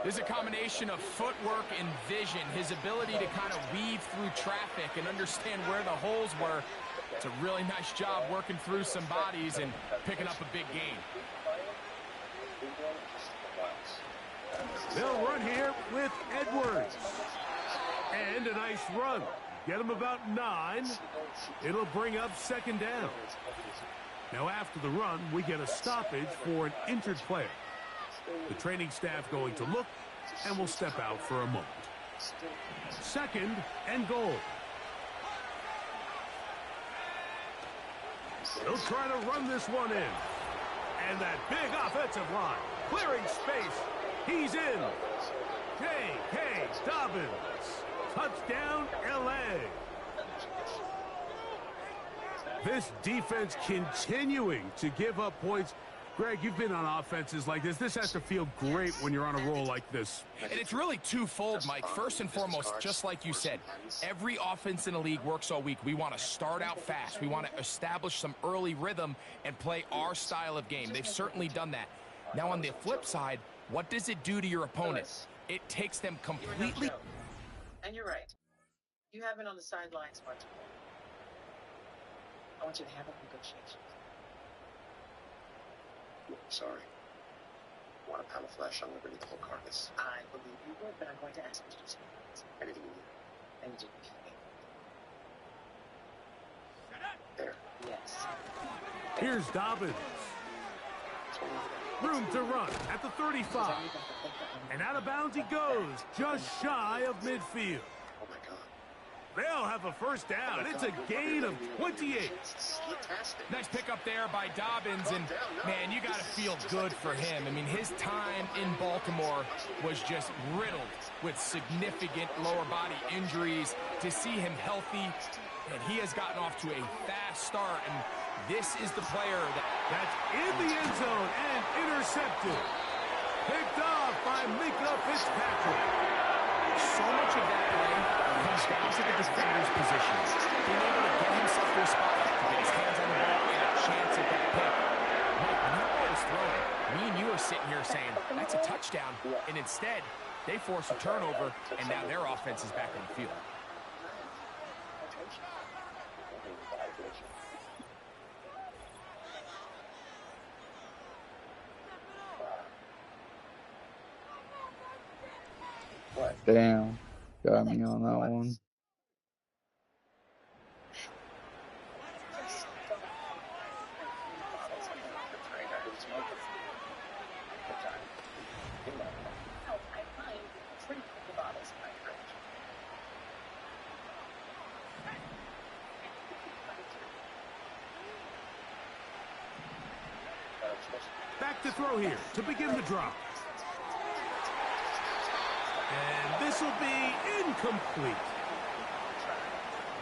There's a combination of footwork and vision, his ability to kind of weave through traffic and understand where the holes were. It's a really nice job working through some bodies and picking up a big gain. They'll run here with Edwards. And a nice run. Get him about 9. It'll bring up second down. Now after the run, we get a stoppage for an injured player. The training staff going to look, and will step out for a moment. Second and goal. They'll try to run this one in. And that big offensive line, clearing space. He's in. J.K. Dobbins. Touchdown, L.A. This defense continuing to give up points. Greg, you've been on offenses like this. This has to feel great when you're on a roll like this. And it's really twofold, Mike. First and foremost, just like you said, every offense in the league works all week. We want to start out fast. We want to establish some early rhythm and play our style of game. They've certainly done that. Now, on the flip side, what does it do to your opponent? It takes them completely... And you're right. You have been on the sidelines much more. I want you to have a negotiation. Sorry. Want a pound of flesh? I'm gonna eat the whole carcass. I believe you would, but I'm going to ask you to do something. Anything you need. And you do. There. Yes. Here's Dobbins. Room to run at the 35. And out of bounds he goes, just shy of midfield. Oh my God. They'll have a first down. It's a gain of 28. Nice pickup there by Dobbins, and man, you got to feel good for him. I mean, his time in Baltimore was just riddled with significant lower body injuries. To see him healthy, and he has gotten off to a fast start, and this is the player that's in the end zone and intercepted. Picked off by Mika Fitzpatrick. So much of that play comes down to the defender's positions. Being able to get himself to a spot to get his hands on the ball and a chance at that pick. Mike, when that ball was thrown, me and you are sitting here saying, that's a touchdown. And instead, They force a turnover, and now their offense is back on the field. Damn. Got me on that one. Back to throw here to begin the drop. And this will be incomplete.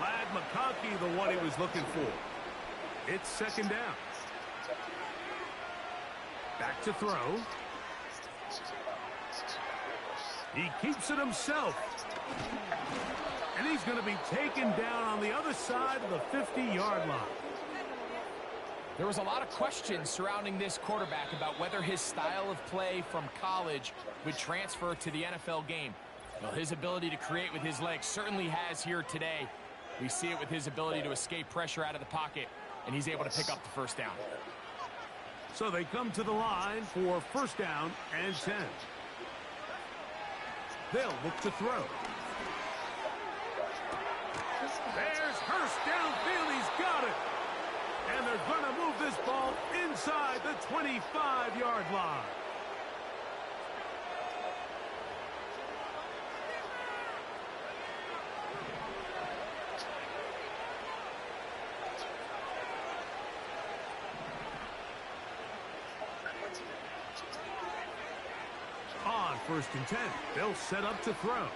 Lad McConkey, the one he was looking for. It's second down. Back to throw. He keeps it himself. And he's going to be taken down on the other side of the 50-yard line. There was a lot of questions surrounding this quarterback about whether his style of play from college would transfer to the NFL game. Well, his ability to create with his legs certainly has here today. We see it with his ability to escape pressure out of the pocket, and he's able to pick up the first down. So they come to the line for first down and 10. They'll look to throw. There's Hurst downfield. He's got it. And they're going to move this ball inside the 25-yard line. On first and 10, they'll set up to throw.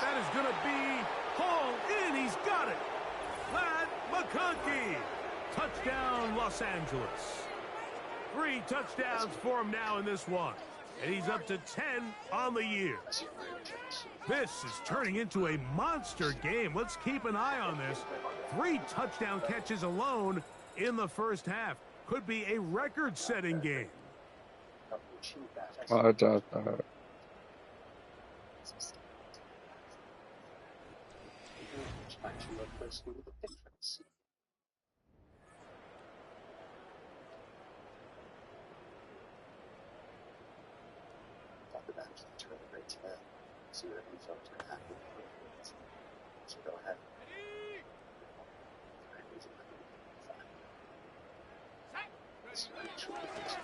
That is going to be hauled in. He's got it. Lad McConkey. Touchdown, Los Angeles. 3 touchdowns for him now in this one. And he's up to 10 on the year. This is turning into a monster game. Let's keep an eye on this. 3 touchdown catches alone in the first half. Could be a record-setting game. I doubt that.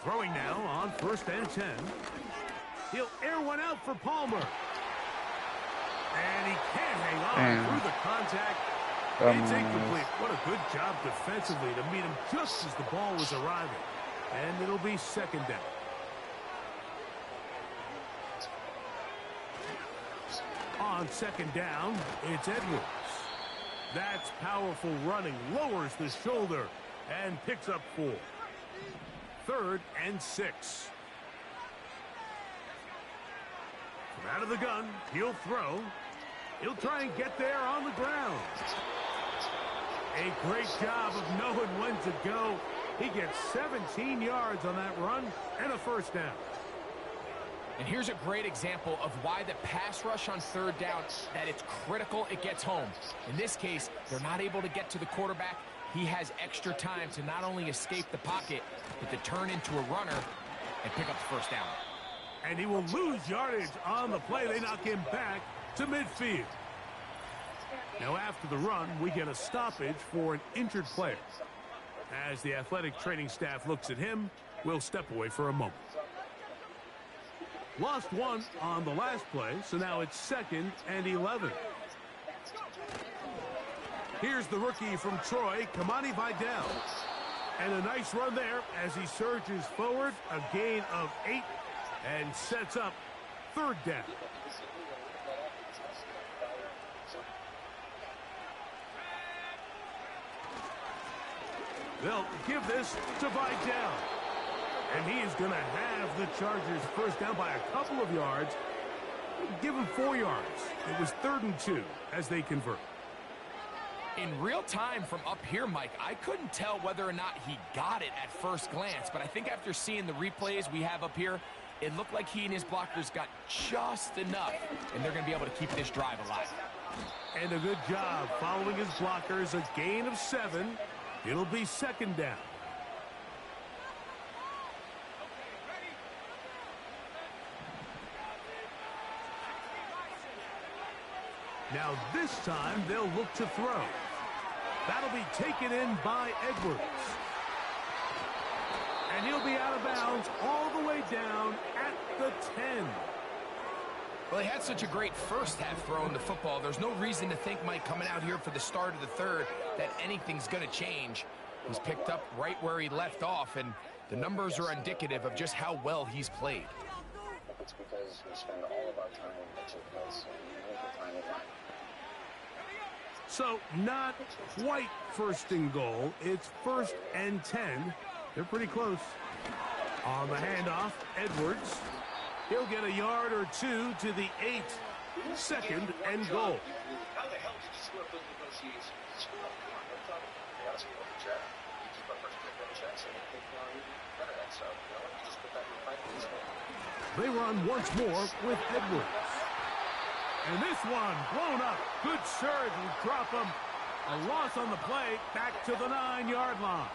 Throwing now on first and 10. He'll air one out for Palmer. And he can't hang on through the contact. It's incomplete. What a good job defensively to meet him just as the ball was arriving. And it'll be second down. On second down, it's Edwards. That's powerful running. Lowers the shoulder and picks up 4. Third and 6. From out of the gun, he'll throw. He'll try and get there on the ground. A great job of knowing when to go. He gets 17 yards on that run and a first down. And here's a great example of why the pass rush on third down, that it's critical it gets home. In this case, they're not able to get to the quarterback. He has extra time to not only escape the pocket, but to turn into a runner and pick up the first down. And he will lose yardage on the play. They knock him back to midfield. Now after the run, we get a stoppage for an injured player. As the athletic training staff looks at him, we'll step away for a moment. Lost 1 on the last play, so now it's second and 11. Here's the rookie from Troy, Kamani Vidal. And a nice run there as he surges forward, a gain of 8, and sets up third down. They'll give this to Vidal. And he is going to have the Chargers first down by a couple of yards. Give him 4 yards. It was 3rd and 2 as they convert. In real time from up here, Mike, I couldn't tell whether or not he got it at first glance, but I think after seeing the replays we have up here, It looked like he and his blockers got just enough, and they're going to be able to keep this drive alive. And a good job following his blockers, a gain of 7. It'll be second down. Now this time they'll look to throw. That'll be taken in by Edwards. And he'll be out of bounds all the way down at the 10. Well, he had such a great first half throwing the football. There's no reason to think, Mike, coming out here for the start of the third, that anything's going to change. He's picked up right where he left off, and the numbers are indicative of just how well he's played. It's because we spend all of our time at your place and the time of life. So not quite first and goal. It's 1st and 10. They're pretty close. On the handoff, Edwards. He'll get a yard or 2 to the 8. 2nd and goal. How the hell did you screw up those negotiations? They run once more with Edwards. And this one blown up. Good surge will drop him. A loss on the play, back to the 9-yard line.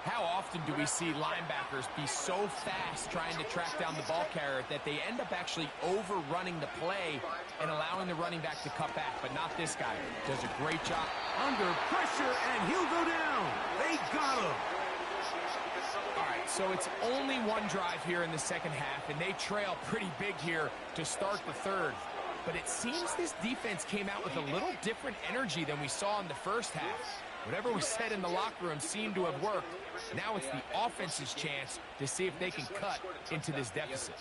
How often do we see linebackers be so fast trying to track down the ball carrier that they end up actually overrunning the play and allowing the running back to cut back? But not this guy. Does a great job. Under pressure, and he'll go down. They got him. All right, so it's only one drive here in the second half, and they trail pretty big here to start the third. But it seems this defense came out with a little different energy than we saw in the first half. Whatever was said in the locker room seemed to have worked. Now it's the offense's chance to see if they can cut into this deficit.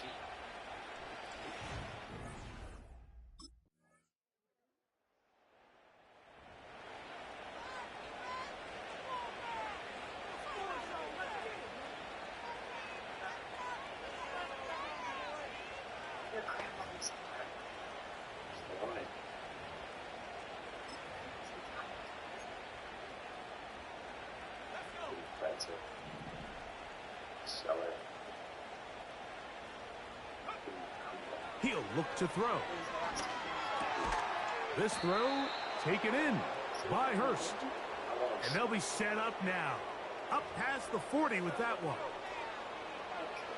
He'll look to throw. This throw taken in by Hurst. And they'll be set up now. Up past the 40 with that one.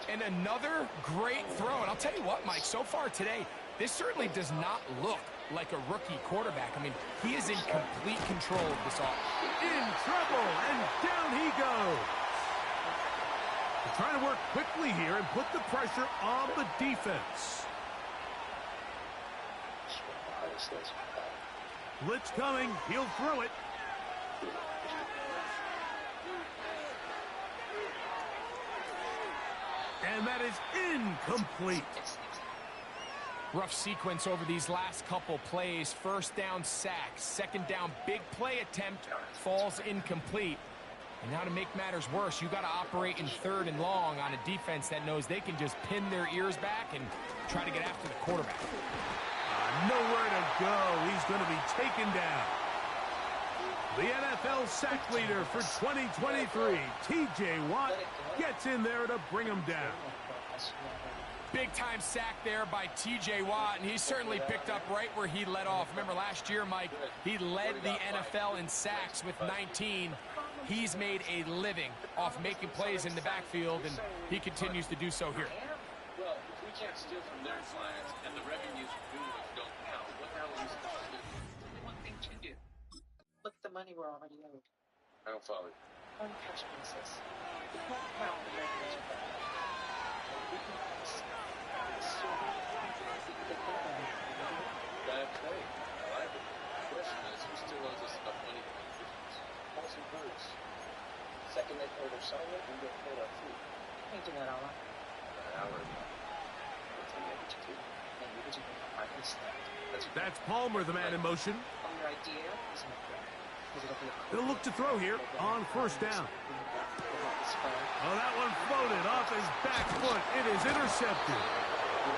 And another great throw. And I'll tell you what, Mike, so far today, this certainly does not look like a rookie quarterback. I mean, he is in complete control of this offense. In trouble, and down he goes. They're trying to work quickly here and put the pressure on the defense. Blitz coming. He'll throw it. And that is incomplete. Rough sequence over these last couple plays. First down, sack. Second down, big play attempt, falls incomplete. And now to make matters worse, you got to operate in 3rd and long on a defense that knows they can just pin their ears back and try to get after the quarterback. Nowhere to go. He's going to be taken down. The NFL sack leader for 2023, T.J. Watt, gets in there to bring him down. Big-time sack there by T.J. Watt, and he certainly picked up right where he led off. Remember last year, Mike, he led the NFL in sacks with 19. He's made a living off making plays in the backfield, and he continues to do so here. Well, if we can't steal from their clients and the revenues we don't count, what the hell are we supposed to do? One thing to do. Look at the money we're already owed. I don't follow you. On a cash basis. We can't count the revenues we're owed. We can assume that they're going to be Bad trade. I like it. The question is, who still owes us enough money to make business? Paulson Bruce. Second they paid their settlement, we get paid our fee. Can't do that all right. That's Palmer, the man in motion. Your idea is They'll look to throw here on 1st down. Oh, that one floated off his back foot. It is intercepted.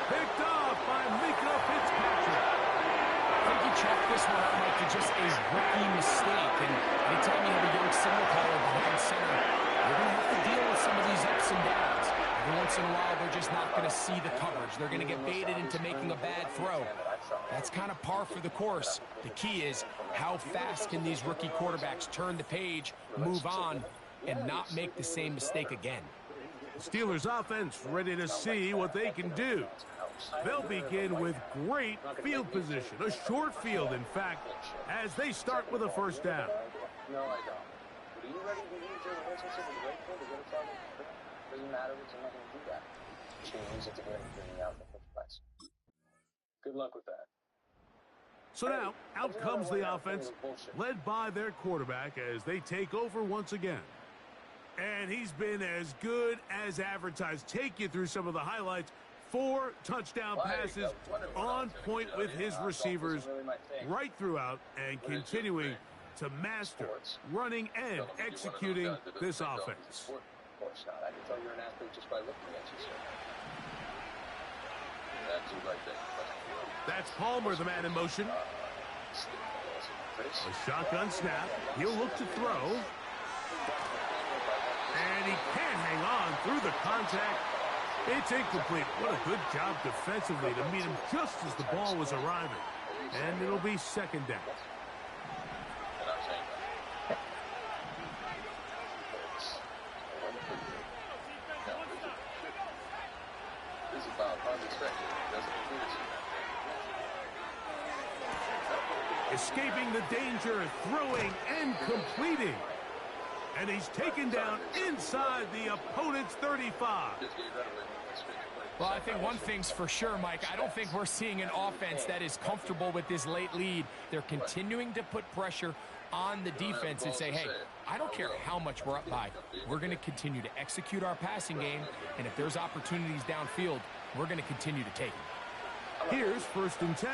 Picked off by Mika Fitzpatrick. I think you chalk this one up, Mike, to just a rookie mistake. And anytime you have a young signal caller behind center, you're going to have to deal with some of these ups and downs. You Every once in a while, they're just not going to see the coverage. They're going to get baited into making a bad throw. That's kind of par for the course. The key is how fast can these rookie quarterbacks turn the page, move on, and not make the same mistake again. Steelers offense ready to see what they can do. They'll begin with great field position, a short field, in fact, as they start with a first down. No, I don't. Are you ready to use your relationship with Rachel to get a target? Doesn't matter what you're not going to do that. Just going to use it to get everything out in the first place. Good luck with that. So now, out comes the offense, led by their quarterback as they take over once again. And he's been as good as advertised. Take you through some of the highlights. 4 touchdown passes on point with his receivers right throughout and continuing to master running and executing this offense. Of course not. I can tell you're an athlete just by looking at you, sir. That's you right there. That's Palmer, the man in motion. A shotgun snap. He'll look to throw. And he can't hang on through the contact. It's incomplete. What a good job defensively to meet him just as the ball was arriving. And it'll be second down. Escaping the danger, throwing and completing. And he's taken down inside the opponent's 35. Well, I think one thing's for sure, Mike. I don't think we're seeing an offense that is comfortable with this late lead. They're continuing to put pressure on the defense and say, hey, I don't care how much we're up by. We're going to continue to execute our passing game, and if there's opportunities downfield, we're going to continue to take them. Here's 1st and 10.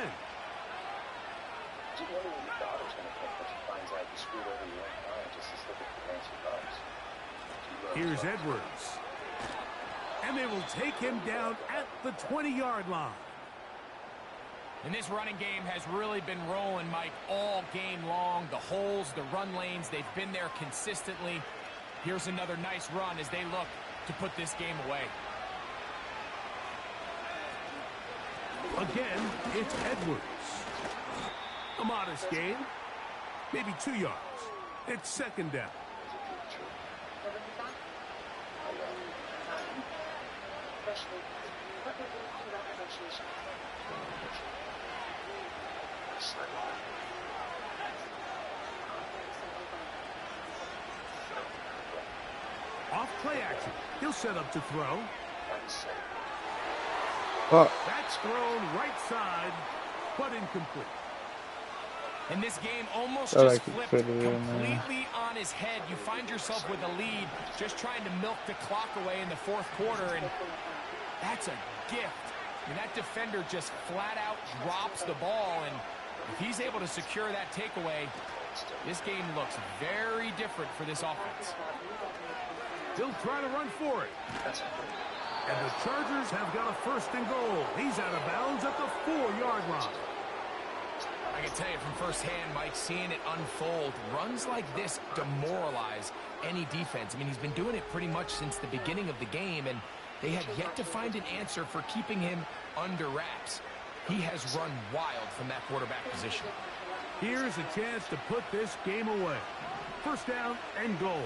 Here's Edwards. And they will take him down at the 20-yard line. And this running game has really been rolling, Mike, all game long. The holes, the run lanes, they've been there consistently. Here's another nice run as they look to put this game away. Again, it's Edwards. A modest gain, maybe 2 yards. It's second down. Off play action. He'll set up to throw. That's thrown right side, but incomplete. And this game almost just flipped completely on his head. You find yourself with a lead, just trying to milk the clock away in the 4th quarter, and that's a gift. And that defender just flat out drops the ball, and if he's able to secure that takeaway, this game looks very different for this offense. He'll try to run for it. And the Chargers have got a 1st and goal. He's out of bounds at the 4-yard line. I can tell you from firsthand, Mike, seeing it unfold, runs like this demoralize any defense. I mean, he's been doing it pretty much since the beginning of the game, and they have yet to find an answer for keeping him under wraps. He has run wild from that quarterback position. Here's a chance to put this game away. 1st down and goal.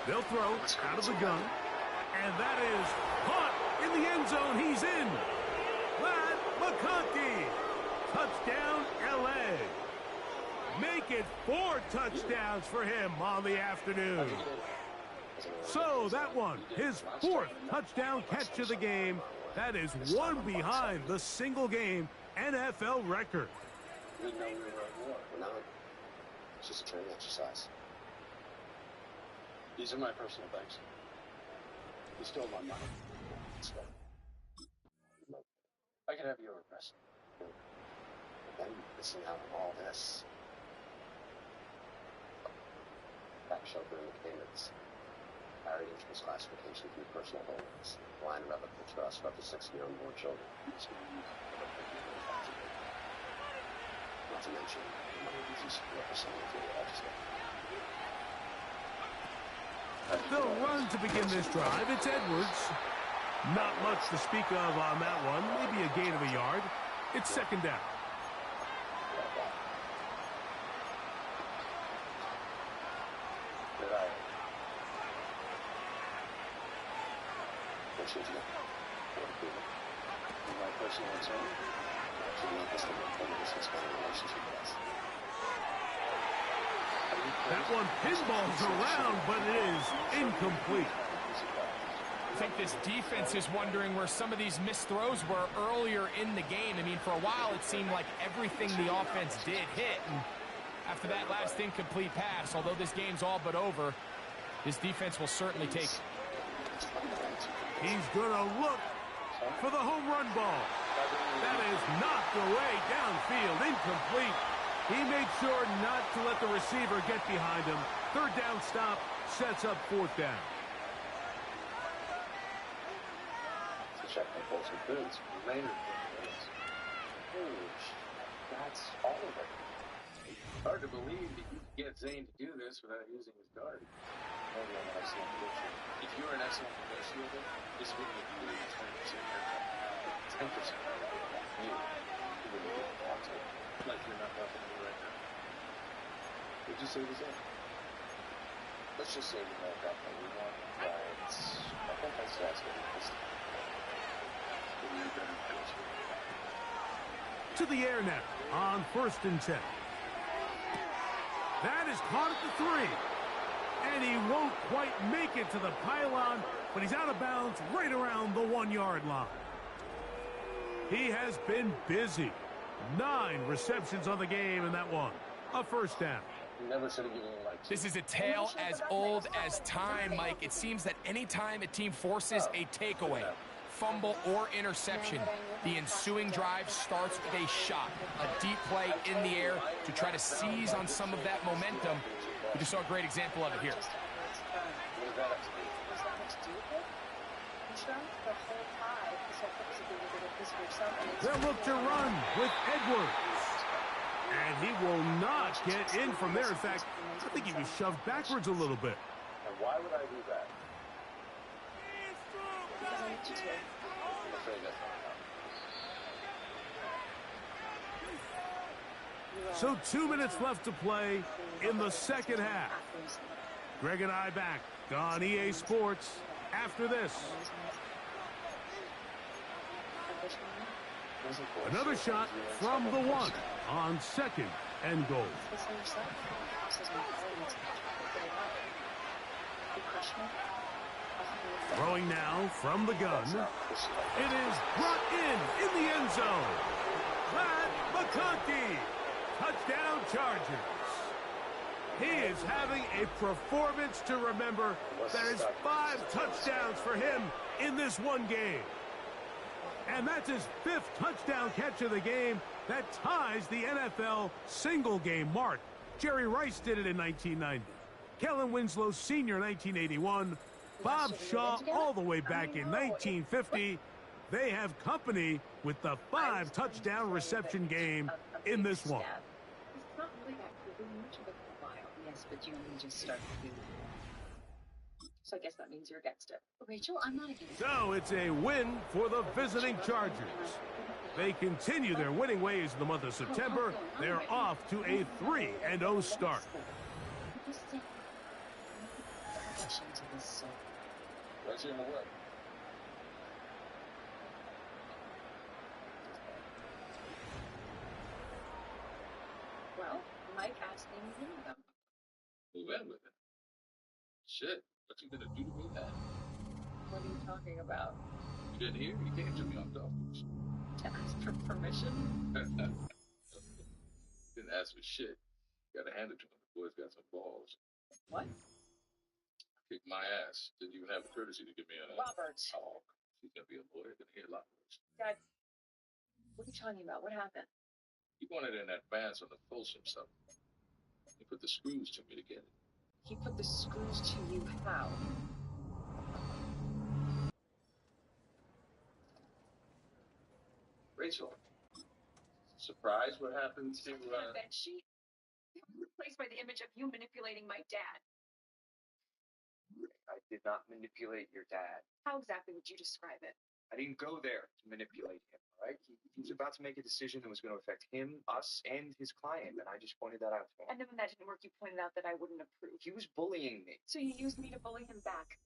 They'll throw out of the gun, and that is caught in the end zone. He's in. Glad McConkey. Touchdown, L.A. Make it 4 touchdowns for him on the afternoon. So that one, his 4th touchdown catch of the game. That is one behind the single-game NFL record. We know we were at war. We're not. It's just a training exercise. These are my personal things. You stole my money. Let's go. I can have your arrest. But then missing out on all this. Back shelter in the payments. Married interest classification through personal holdings. Blind relevant trust for up to 60 unborn children. Not to mention the money these represent for the legislature. They'll run to begin this drive. It's Edwards. Not much to speak of on that one. Maybe a gain of a yard. It's second down. That one pinballs around, but it is incomplete. I think this defense is wondering where some of these missed throws were earlier in the game. I mean, for a while it seemed like everything the offense did hit. And after that last incomplete pass, although this game's all but over, this defense will certainly take it. He's going to look for the home run ball. That is knocked away downfield, incomplete. He made sure not to let the receiver get behind him. Third down stop sets up fourth down. Check my bolts and boots. Later, that's all of it. Hard to believe that you could get Zane to do this without using his guard. Maybe I'm an excellent negotiator. If you're an excellent negotiator, this wouldn't be 20% haircut. 10% you wouldn't get the top tip. Like you're not helping me right now. Would you say the same? Let's just say we know that we want, but I think that's this. To the air now on 1st and 10. That is caught at the 3. And he won't quite make it to the pylon, but he's out of bounds right around the 1-yard line. He has been busy. 9 receptions on the game in that one. A first down. This is a tale as old as time, Mike. It seems that anytime a team forces a takeaway, fumble, or interception, the ensuing drive starts with a shot, a deep play in the air to try to seize on some of that momentum. We just saw a great example of it here. They'll look to run with Edwards. And he will not get in from there. In fact, I think he was shoved backwards a little bit. And why would I do that? I'm afraid that's not So 2 minutes left to play in the second half. Greg and I back on EA Sports after this. Another shot from the 1 on 2nd and goal. Throwing now from the gun. It is brought in the end zone. Matt McConkey. Touchdown Chargers. He is having a performance to remember. That is 5 touchdowns for him in this one game. And that's his 5th touchdown catch of the game. That ties the NFL single-game mark. Jerry Rice did it in 1990. Kellen Winslow Sr. in 1981. Bob Shaw all the way back in 1950. They have company with the 5 touchdown reception game in this one. It's not really that much of a while. Yes, but you only just started doing it. So I guess that means you're against it. Rachel, I'm not against it. So it's a win for the visiting Chargers. They continue their winning ways in the month of September. They're off to a 3-0 start. Well, Mike asked me to move them. Move in with it. Shit, what you gonna do to me then? What are you talking about? You didn't hear? You came to me on golf course. To ask for permission? Didn't ask for shit. Gotta hand it to him. The boy's got some balls. What? Kicked my ass. Didn't even have the courtesy to give me a... Robert. Oh, she's gonna be a lawyer. Gonna hear a lot worse. Dad, what are you talking about? What happened? He wanted an advance on the Folsom stuff. He put the screws to me to get it. He put the screws to you how? Rachel, surprised what happened to... That bed sheet? It was replaced by the image of you manipulating my dad. I did not manipulate your dad. How exactly would you describe it? I didn't go there to manipulate him, all right? He was about to make a decision that was going to affect him, us, and his client, and I just pointed that out to him. And then when that didn't work, you pointed out that I wouldn't approve. He was bullying me. So you used me to bully him back.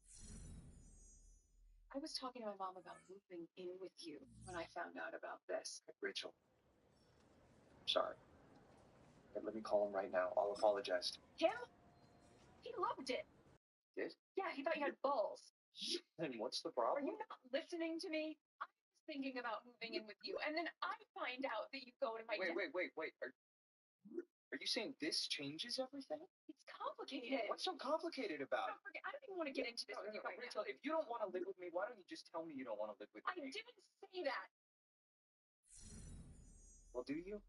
I was talking to my mom about moving in with you when I found out about this. Rachel, I'm sorry. Let me call him right now. I'll apologize to Him? He loved it. him. Did? Yeah, he thought you had balls. Then what's the Are problem? you not listening to me? I was thinking about moving in with you, and then I find out that you go to my dad. Wait. Are you saying this changes everything? It's complicated. What's so complicated about it? I don't even want to get into this with you right Rachel, now. if you don't want to live with me, why don't you just tell me you don't want to live with me? I didn't say that. Well, do you?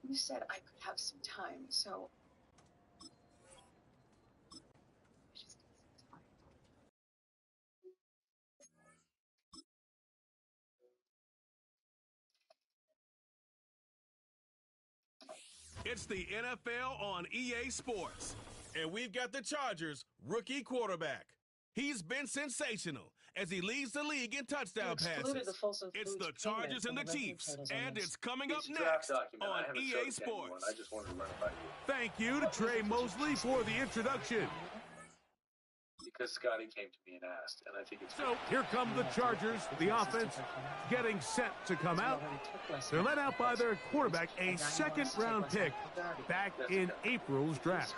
You said I could have some time, so I just need some time. It's the NFL on EA Sports, and we've got the Chargers' rookie quarterback. He's been sensational as he leads the league in touchdown passes. It's the Chargers and the Chiefs, and it's coming up next on EA Sports. I just wanted to run it by you. Thank you to Trey Mosley for the introduction. Because Scotty came to me and asked, and I think it's... So here come the Chargers, the offense getting set to come out. They're led out by their quarterback, a second-round pick back in April's draft.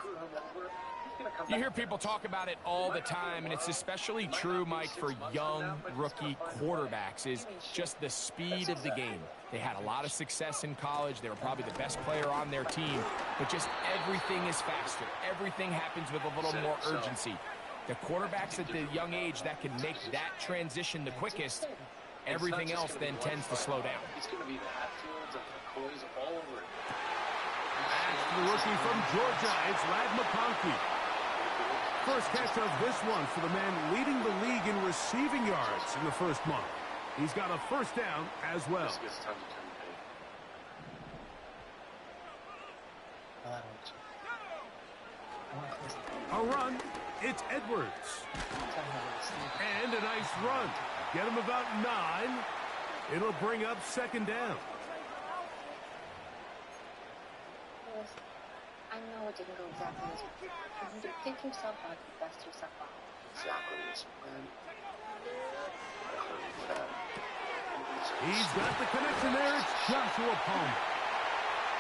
You hear people talk about it all the time, and it's especially true, Mike, for young rookie quarterbacks, is just the speed of the game. They had a lot of success in college. They were probably the best player on their team, but just everything is faster. Everything happens with a little more urgency. The quarterbacks at the young age that can make that transition the quickest, everything else then tends to slow down. It's going to be the Hatfields and the McCoys all over it. That's the rookie from Georgia. It's Lad McConkey. First catch of this one for the man leading the league in receiving yards in the first month. He's got a first down as well. This gets time to turn the A run. It's Edwards. And a nice run. Get him about 9. It'll bring up second down. I know it didn't go exactly as planned. You need to pick yourself up and dust yourself off. Exactly as planned. He's got the connection there. It's Joshua Palmer.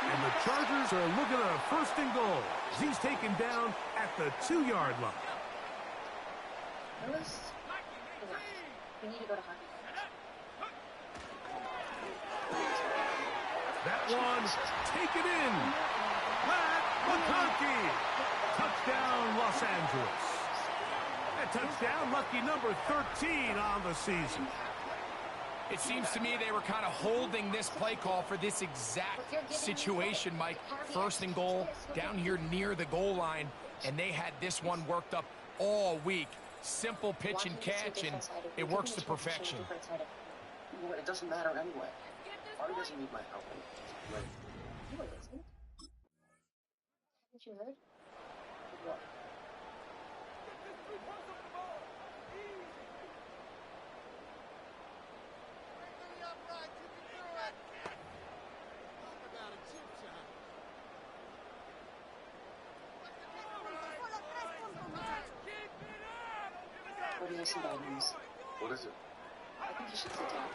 And the Chargers are looking at a first and goal. He's taken down at the 2-yard line. Lewis, enough. We need to go to hockey. That one, take it in. Matt McConkey. Touchdown, Los Angeles. A touchdown, lucky number 13 on the season. It seems to me they were kind of holding this play call for this exact situation, Mike. First and goal, down here near the goal line, and they had this one worked up all week. Simple pitch and catch, and it works to perfection. It doesn't matter anyway. Marty doesn't need my help. You were listening? Haven't you heard? What? What is some bad news? What is it? I think you should sit down.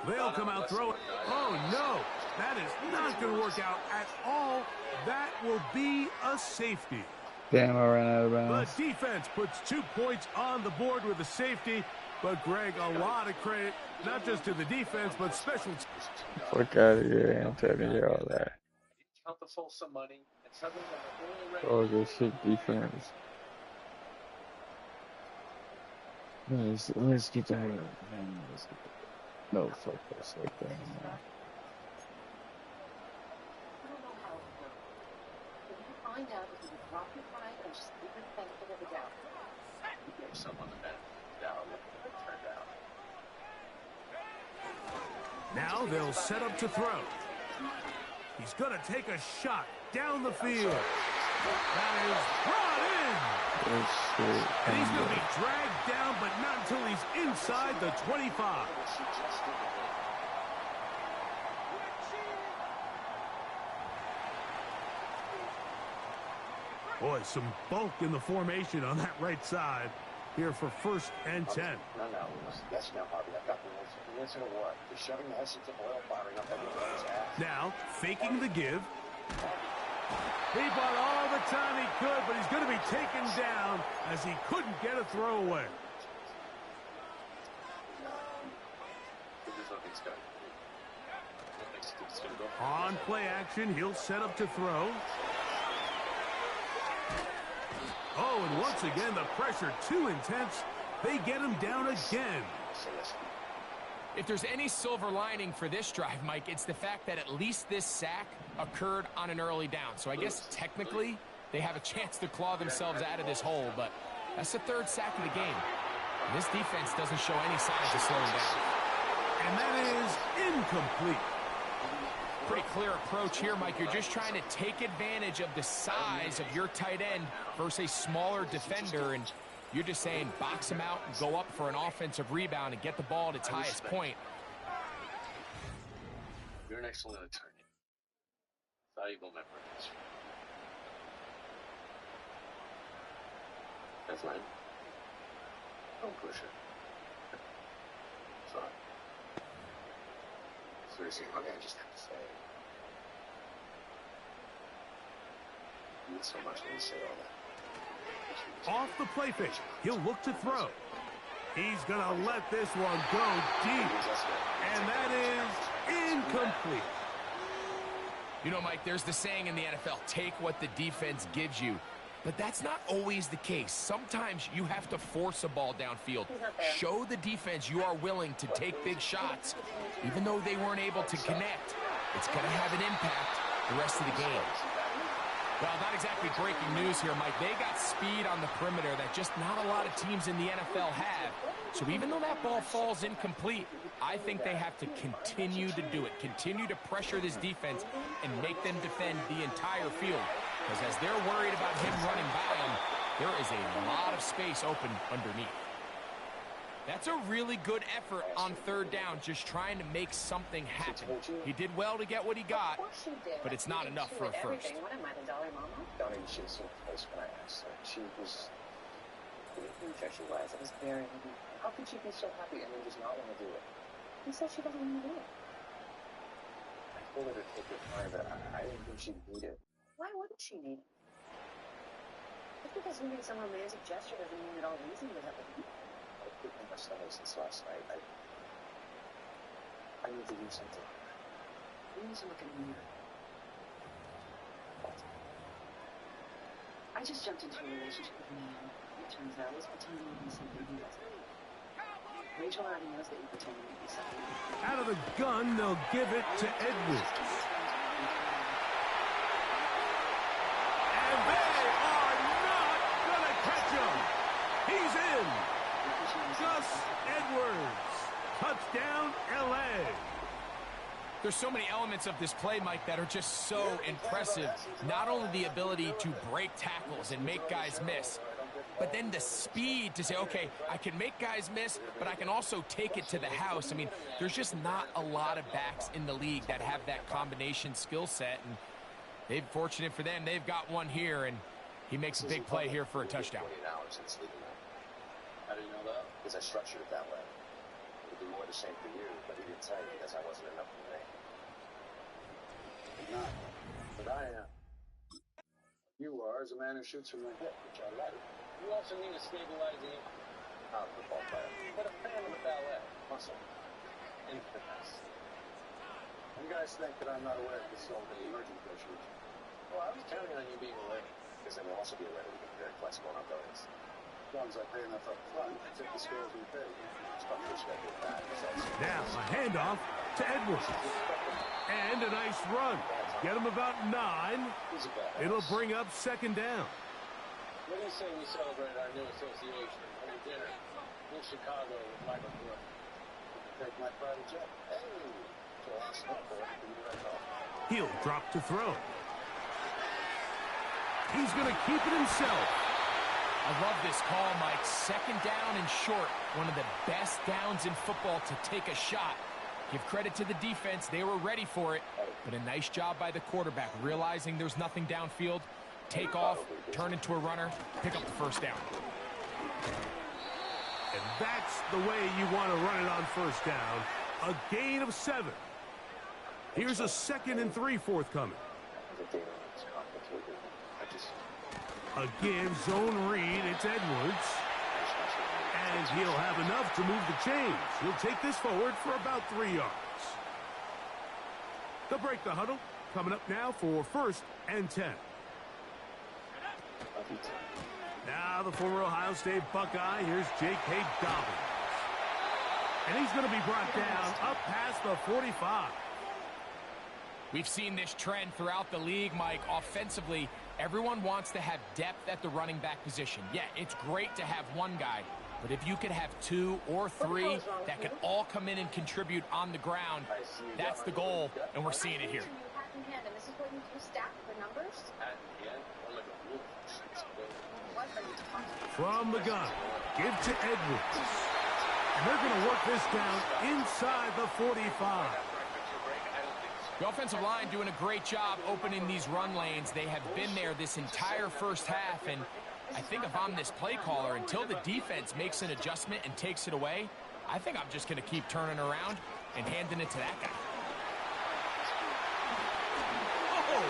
They'll come out throwing. Oh, no. That is not going to work out at all. That will be a safety. Damn, I ran out of bounds. The defense puts 2 points on the board with a safety. But, Greg, a lot of credit, not just to the defense, but special teams. Fuck out of here. I'm telling you all that. Count the full sum money, and suddenly Oh, good shit defense. Let's get that. No, fuck this like that. I don't know how it will. But you find out if you drop your pride and just give it the benefit of the doubt. there's some on the net. Down, turned out. Now they'll set up to throw. He's going to take a shot down the field. That is brought in. And he's going to be dragged down, but not until he's inside the 25. Boy, some bulk in the formation on that right side here for 1st and 10. No. Yes, now, Harvey. I've got the answer to what? You're shoving the essence of oil firing up everybody's ass. Now, faking the give. He bought all the time he could, but he's going to be taken down as he couldn't get a throwaway. On play action, he'll set up to throw. Oh, and once again, the pressure too intense. They get him down again. If there's any silver lining for this drive, Mike, it's the fact that at least this sack occurred on an early down. So I guess technically they have a chance to claw themselves out of this hole, but that's the 3rd sack of the game. And this defense doesn't show any signs of slowing down. And that is incomplete. Pretty clear approach here, Mike. You're just trying to take advantage of the size of your tight end versus a smaller defender, and you're just saying box him out and go up for an offensive rebound and get the ball at its highest point. You're an excellent attorney. Valuable member of this. That's mine. Don't push it. Sorry. Seriously, honey, I just have to say. You need so much when you say all that. Off the play fake, he'll look to throw. He's going to let this one go deep. And that is incomplete. You know, Mike, there's the saying in the NFL, take what the defense gives you. But that's not always the case. Sometimes you have to force a ball downfield. Show the defense you are willing to take big shots. Even though they weren't able to connect, it's going to have an impact the rest of the game. Well, not exactly breaking news here, Mike. They got speed on the perimeter that just not a lot of teams in the NFL have. So even though that ball falls incomplete, I think they have to continue to do it. Continue to pressure this defense and make them defend the entire field. Because as they're worried about him running by them, there is a lot of space open underneath. That's a really good effort on 3rd down, just trying to make something happen. He did well to get what he got, but it's not enough for a first. What am I, the dollar mama? Donnie, she was so close when I asked her. She was... I'm sure she was. It was very... How could she be so happy and then just not want to do it? Who said she doesn't want to do it? I told her to take her time, but I didn't think she'd need it. Why wouldn't she need it? Just because you made some romantic gesture doesn't mean that all reason was up with you. I've been in my stomach since last night. I need to do something. You need to look in the mirror. I just jumped into a relationship with a man. It turns out I was pretending to be something he wasn't. Rachel already knows that you're pretending to be something. Out of the gun, they'll give it to Edwards. And they are not going to catch him. He's in. Gus Edwards. Touchdown, L.A. There's so many elements of this play, Mike, that are just so impressive. Not only the ability to break tackles and make guys miss, but then the speed to say, okay, I can make guys miss, but I can also take it to the house. I mean, there's just not a lot of backs in the league that have that combination skill set, and they're fortunate for them. They've got one here, and he makes a big play here for a touchdown. How do you know that? Because I structured it that way. It would be more the same for you, but he didn't tell you because I wasn't enough for me. I'm not, but I am. You are as a man who shoots from the hip, which I like. You also need a stabilizing football player. But a fan of the ballet. Muscle. And fitness. You guys think that I'm not aware of this old emerging issues? Well, I was counting on you being aware. Because then we'll also be aware that we can be very flexible on our bonus. As long as I pay enough up front, tip the scales we pay. It's probably just going to get back. Now a handoff to Edwards. And a nice run. Get him about 9. It'll bring up 2nd down. What do you say we celebrate our new association over dinner in Chicago with Michael Jordan? Take my private jet. Hey! He'll drop to throw. He's going to keep it himself. I love this call, Mike. Second down and short. One of the best downs in football to take a shot. Give credit to the defense. They were ready for it. But a nice job by the quarterback, realizing there's nothing downfield. Take off, turn into a runner, pick up the first down. And that's the way you want to run it on first down. A gain of 7. Here's a 2nd and 3 forthcoming. Again, zone read. It's Edwards. And he'll have enough to move the chains. He'll take this forward for about 3 yards. They'll break the huddle. Coming up now for 1st and 10. Now the former Ohio State Buckeye. Here's J.K. Dobbins. And he's going to be brought down up past the 45. We've seen this trend throughout the league, Mike. Offensively, everyone wants to have depth at the running back position. Yeah, it's great to have one guy, but if you could have 2 or 3 that could all come in and contribute on the ground, that's the goal, and we're seeing it here. And this is what you do, stack the numbers? What are you talking about? From the gun, give to Edwards. And they're going to work this down inside the 45. The offensive line doing a great job opening these run lanes. They have been there this entire first half, and I think if I'm this play caller, until the defense makes an adjustment and takes it away, I think I'm just going to keep turning around and handing it to that guy. Oh!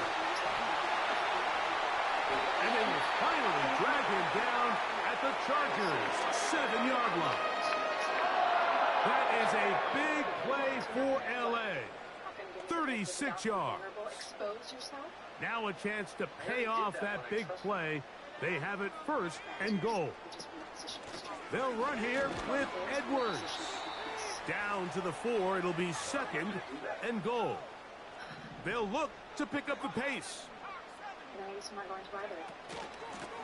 And they will finally drag him down at the Chargers' 7-yard line. That is a big play for L.A. 36 yards. Now a chance to pay off that big play. They have it 1st and goal. They'll run here with Edwards. Down to the 4. It'll be 2nd and goal. They'll look to pick up the pace.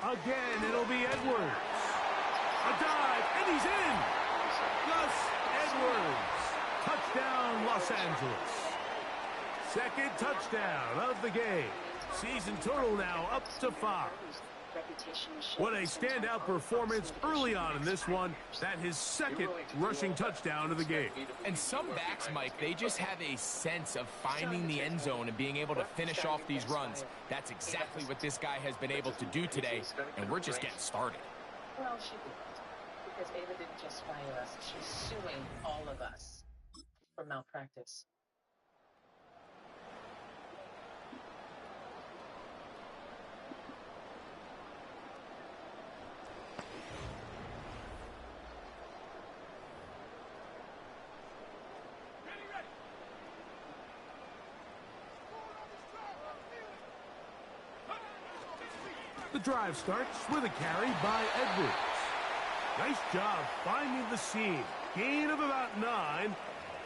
Again, it'll be Edwards. A dive, and he's in. Gus Edwards. Touchdown, Los Angeles. 2nd touchdown of the game. Season total now up to 5. What a standout performance early on in this one. That his 2nd rushing touchdown of the game. And some backs, Mike, they just have a sense of finding the end zone and being able to finish off these runs. That's exactly what this guy has been able to do today, and we're just getting started. Well, she didn't, because Ava didn't just fire us. She's suing all of us for malpractice. The drive starts with a carry by Edwards. Nice job finding the seam. Gain of about 9.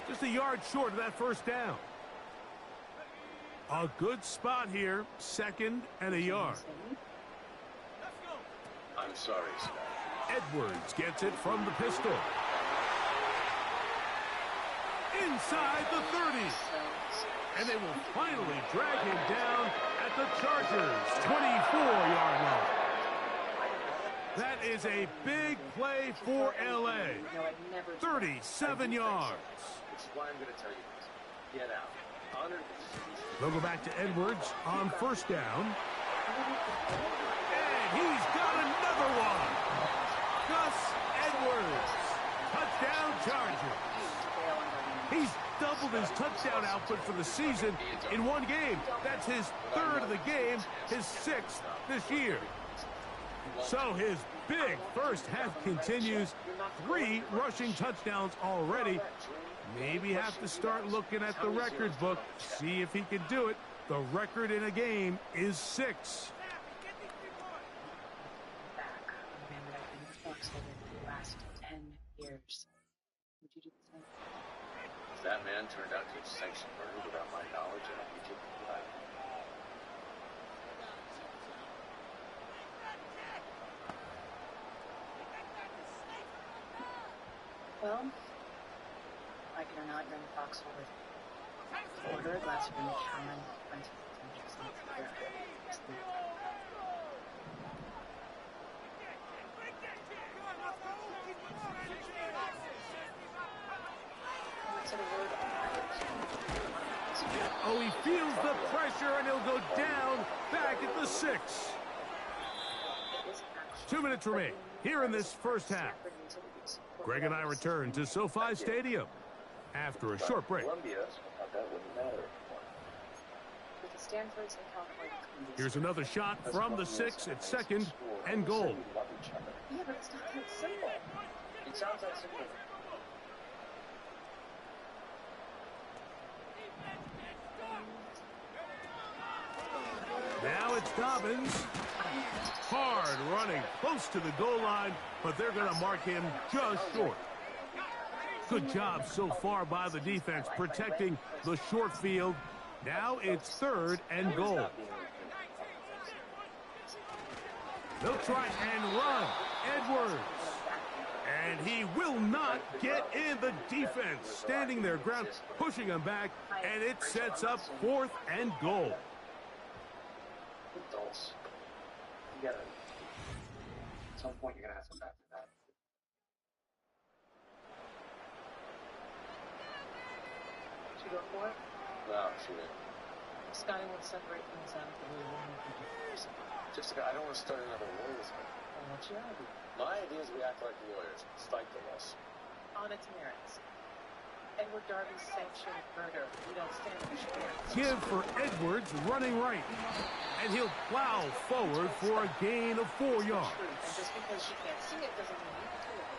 Just a yard short of that first down. A good spot here. 2nd and a yard. I'm sorry, sir. Edwards gets it from the pistol. Inside the 30. And they will finally drag him down at the Chargers' 24-yard line. That is a big play for L.A. 37 yards. Why I'm going to tell you this. Get out. They'll go back to Edwards on 1st down. And he's got another one. Gus Edwards. Touchdown Chargers. He's doubled his touchdown output for the season in one game. That's his 3rd of the game, his 6th this year. So his big first half continues. 3 rushing touchdowns already. Maybe have to start looking at the record book, see if he can do it. The record in a game is 6. Last 10 years. Would you do the same? If that man turned out to have sanctioned murder without my knowledge, I'd be taken alive. Well, like it or not, you're in the foxhole with order a glass of room, Cameron, Oh, he feels the pressure, and he'll go down back at the 6. 2 minutes remain here in this first half. Greg and I return to SoFi Stadium after a short break. Here's another shot from the 6 at second and goal. Yeah, but it's not that simple. It sounds that simple. Now it's Dobbins. Hard running close to the goal line, but they're going to mark him just short. Good job so far by the defense protecting the short field. Now it's third and goal. They'll try and run. Edwards. And he will not get in. The defense standing their ground, pushing him back, and it sets up fourth and goal. Adults. You gotta, at some point, you're gonna have to back to that. Should you go for it? No, shoot it. Scotty won't separate things out the way one would do first. Just, I don't want to start another Warriors fight. Well, what's your idea? My idea is we act like lawyers. Fight the loss. On its merits. Edward Darby's sanctioned murder. We don't stand a chance. Give for Edwards running right. And he'll plow forward for a gain of 4 yards. And just because she can't see it doesn't mean you can do it.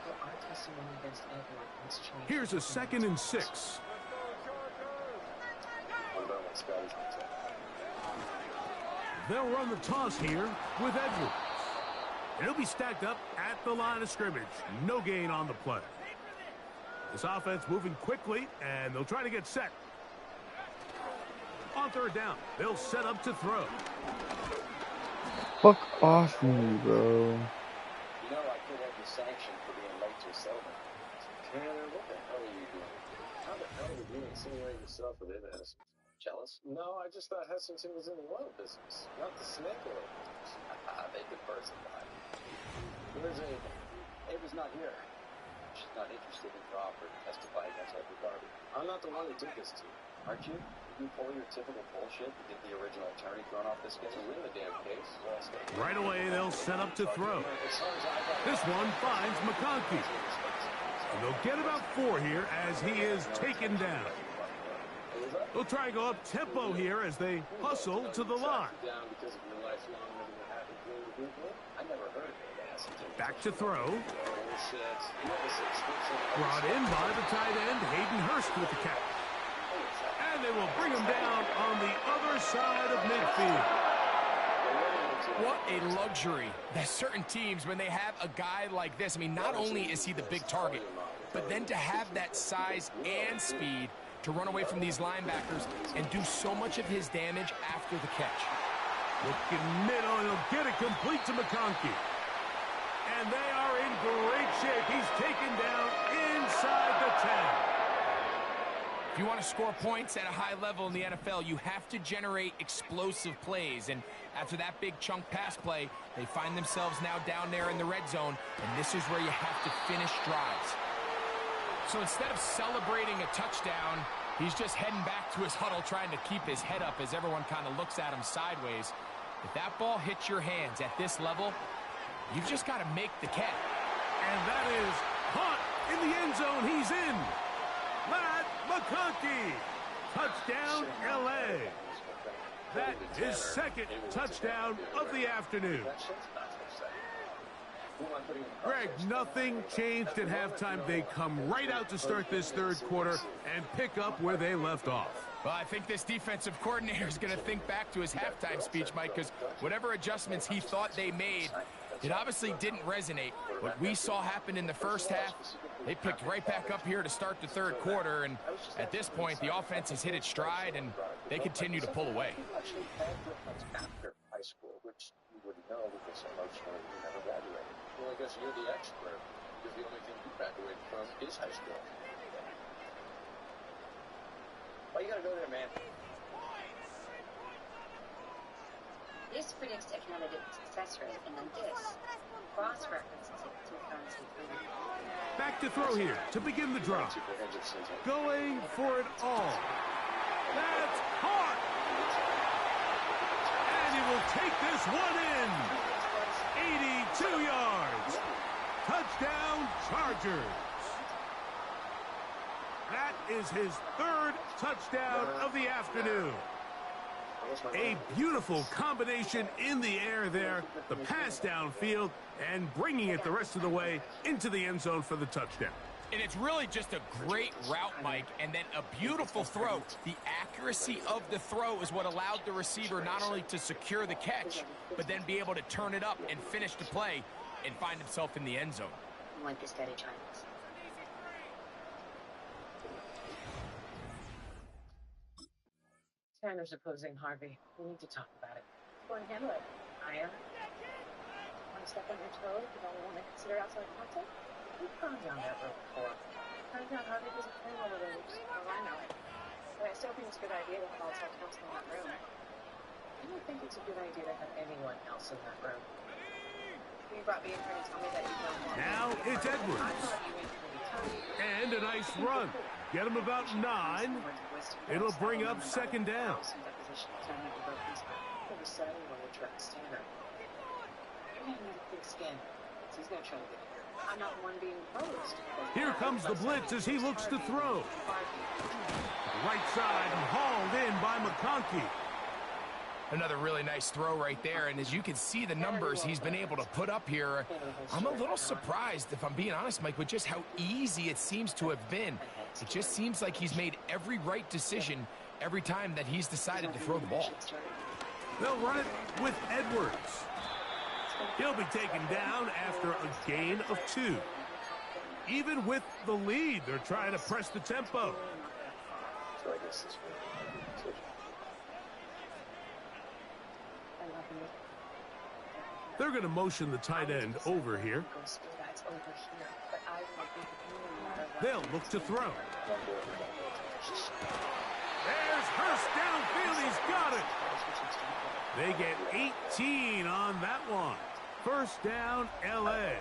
But our testimony against Edward has changed. Here's a 2nd and 6. They'll run the toss here with Edwards. And he'll be stacked up at the line of scrimmage. No gain on the play. This offense moving quickly, and they'll try to get set. On third down, they'll set up to throw. Fuck off me, bro. You know I could have you sanctioned for being late to a settlement. Tanner, what the hell are you doing? How the hell did you insinuate yourself with Heston? Jealous? No, I just thought Heston was in the oil business, not the snake oil business. They diversified. Where's Ava? Ava's not here. She's not interested in Crawford to testify against Edward Darby. I'm not the one who did this to you. Aren't you? You pull your typical bullshit and get the original attorney thrown off this case. To win the damn case. Right away, they'll set up to throw. This one finds McConkey. And they'll get about 4 here as he is taken down. They'll try and go up tempo here as they hustle to the line. Back to throw. Brought in by the tight end, Hayden Hurst with the catch. And they will bring him down on the other side of midfield. What a luxury that certain teams, when they have a guy like this, I mean, not only is he the big target, but then to have that size and speed to run away from these linebackers and do so much of his damage after the catch. Looking middle, and he'll get it complete to McConkey. And they are in great shape. He's taken down inside the 10. If you want to score points at a high level in the NFL, you have to generate explosive plays. And after that big chunk pass play, they find themselves now down there in the red zone, and this is where you have to finish drives. So instead of celebrating a touchdown, he's just heading back to his huddle trying to keep his head up as everyone kind of looks at him sideways. If that ball hits your hands at this level, you've just got to make the catch. And that is caught in the end zone. He's in. Matt McConkey. Touchdown, L.A. That is second touchdown of the afternoon. Greg, nothing changed at halftime. They come right out to start this third quarter and pick up where they left off. Well, I think this defensive coordinator is going to think back to his halftime speech, Mike, because whatever adjustments he thought they made, it obviously didn't resonate. What we saw happen in the first half, they picked right back up here to start the third quarter, and at this point, the offense has hit its stride, and they continue to pull away. After high school, which you wouldn't know because emotionally you never graduated. Well, I guess you're the expert, because the only thing you graduated from is high school. Why you gotta go there, man? This predicts a candidate's success rate, and then this cross-references it to the current improvement. Back to throw here to begin the drive. Going for it all. That's caught! And he will take this one in. 82 yards. Touchdown, Chargers. That is his third touchdown of the afternoon. A beautiful combination in the air there, the pass downfield, and bringing it the rest of the way into the end zone for the touchdown. And it's really just a great route, Mike, and then a beautiful throw. The accuracy of the throw is what allowed the receiver not only to secure the catch, but then be able to turn it up and finish the play and find himself in the end zone. I want this guy to try this. Tanner's opposing Harvey. We need to talk about it. Go and handle it. I am. Want to step on your toes? You don't want to consider outside contact? We've gone down that road before. Turns out Harvey doesn't play well with others. Oh, I know it. But I still think it's a good idea to have outside counsel in that room. I don't think it's a good idea to have anyone else in that room. You brought me in here to tell me that you don't want Now it's Edwards. And a nice run. Get him about 9. It'll bring up second down. I'm not the one being opposed. Here comes the blitz as he looks to throw. Right side and hauled in by McConkey. Another really nice throw right there, and as you can see the numbers he's been able to put up here, I'm a little surprised, if I'm being honest, Mike, with just how easy it seems to have been. It just seems like he's made every right decision every time that he's decided to throw the ball. They'll run it with Edwards. He'll be taken down after a gain of 2. Even with the lead, they're trying to press the tempo. They're going to motion the tight end over here. They'll look to throw. There's Hurst downfield. He's got it. They get 18 on that one. First down, L.A.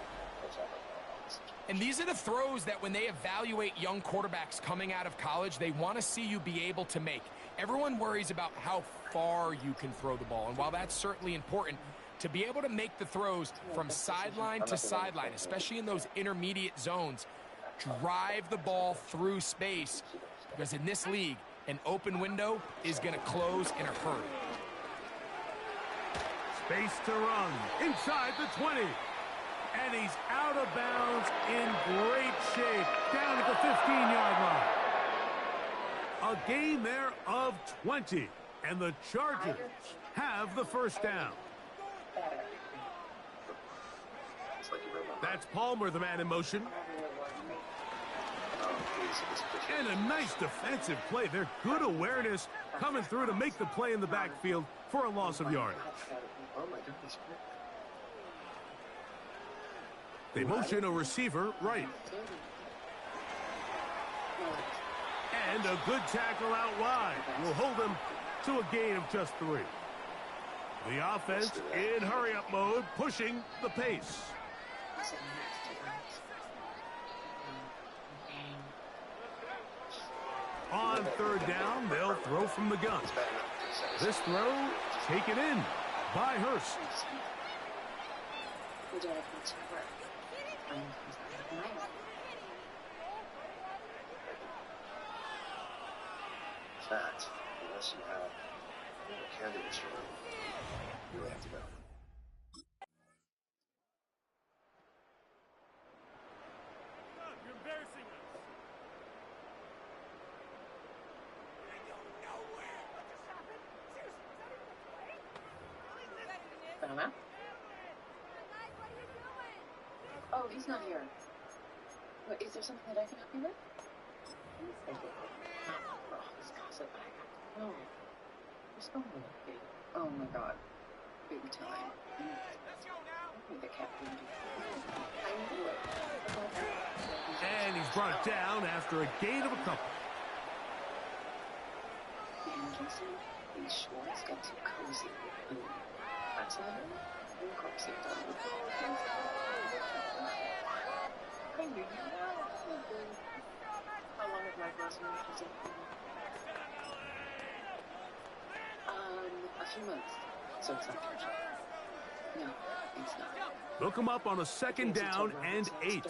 And these are the throws that when they evaluate young quarterbacks coming out of college, they want to see you be able to make. Everyone worries about how far you can throw the ball. And while that's certainly important, to be able to make the throws from sideline to sideline, especially in those intermediate zones, drive the ball through space. Because in this league, an open window is going to close in a hurry. Space to run inside the 20. And he's out of bounds in great shape down at the 15-yard line. A gain there of 20. And the Chargers have the first down. That's Palmer, the man in motion. And a nice defensive play. They're good awareness coming through to make the play in the backfield for a loss of yardage. They motion a receiver right. And a good tackle out wide will hold them to a gain of just 3. The offense in hurry-up mode, pushing the pace. On third down, they'll throw from the gun. This throw taken in by Hurst. Fact, unless you have a candidate, you really have to go. You're embarrassing us. Donna? Oh, he's not here. What, is there something that I can help you with? No. What's going on, baby? Oh my God. Big time. The captain. I knew it. And he's brought down after a gain of a couple. Anderson, these shorts got too cozy. Excellent. Of course you don't. I knew you were. How long have my resume has it been? A few months. So it's not urgent. No, it's not. They'll come up on a second down and 8.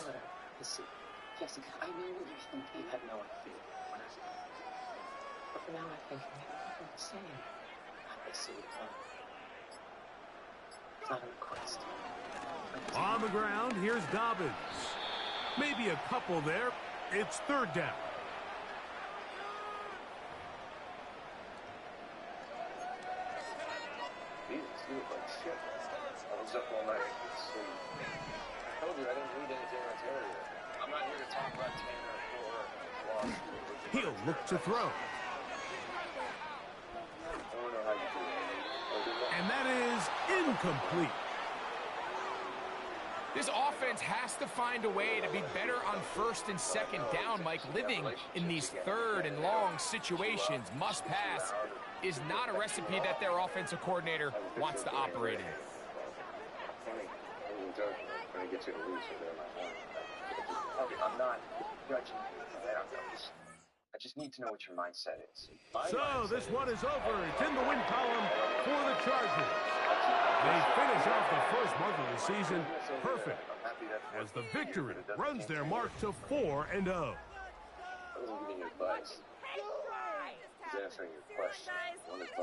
Listen, Jessica, I know what you're thinking. You have no idea what I think. But for now, I think you have nothing to say. I see it coming. It's not a request. On the ground, here's Dobbins. Maybe a couple there. It's third down. Jesus, you look like shit. I was up all night. I couldn't sleep. I told you I didn't read anything on Terry. I'm not here to talk about Tanner or He'll look to throw. I don't know how you do it. And that is incomplete. This offense has to find a way to be better on first and second down, Mike. Living in these third and long situations, must pass, is not a recipe that their offensive coordinator wants to operate in. I'm not judging you. I just need to know what your mindset is. So this one is over. It's in the win column for the Chargers. They finish off the first month of the season perfect as the victory runs their mark to 4-0. I wasn't giving you advice. I was answering your question. One advice.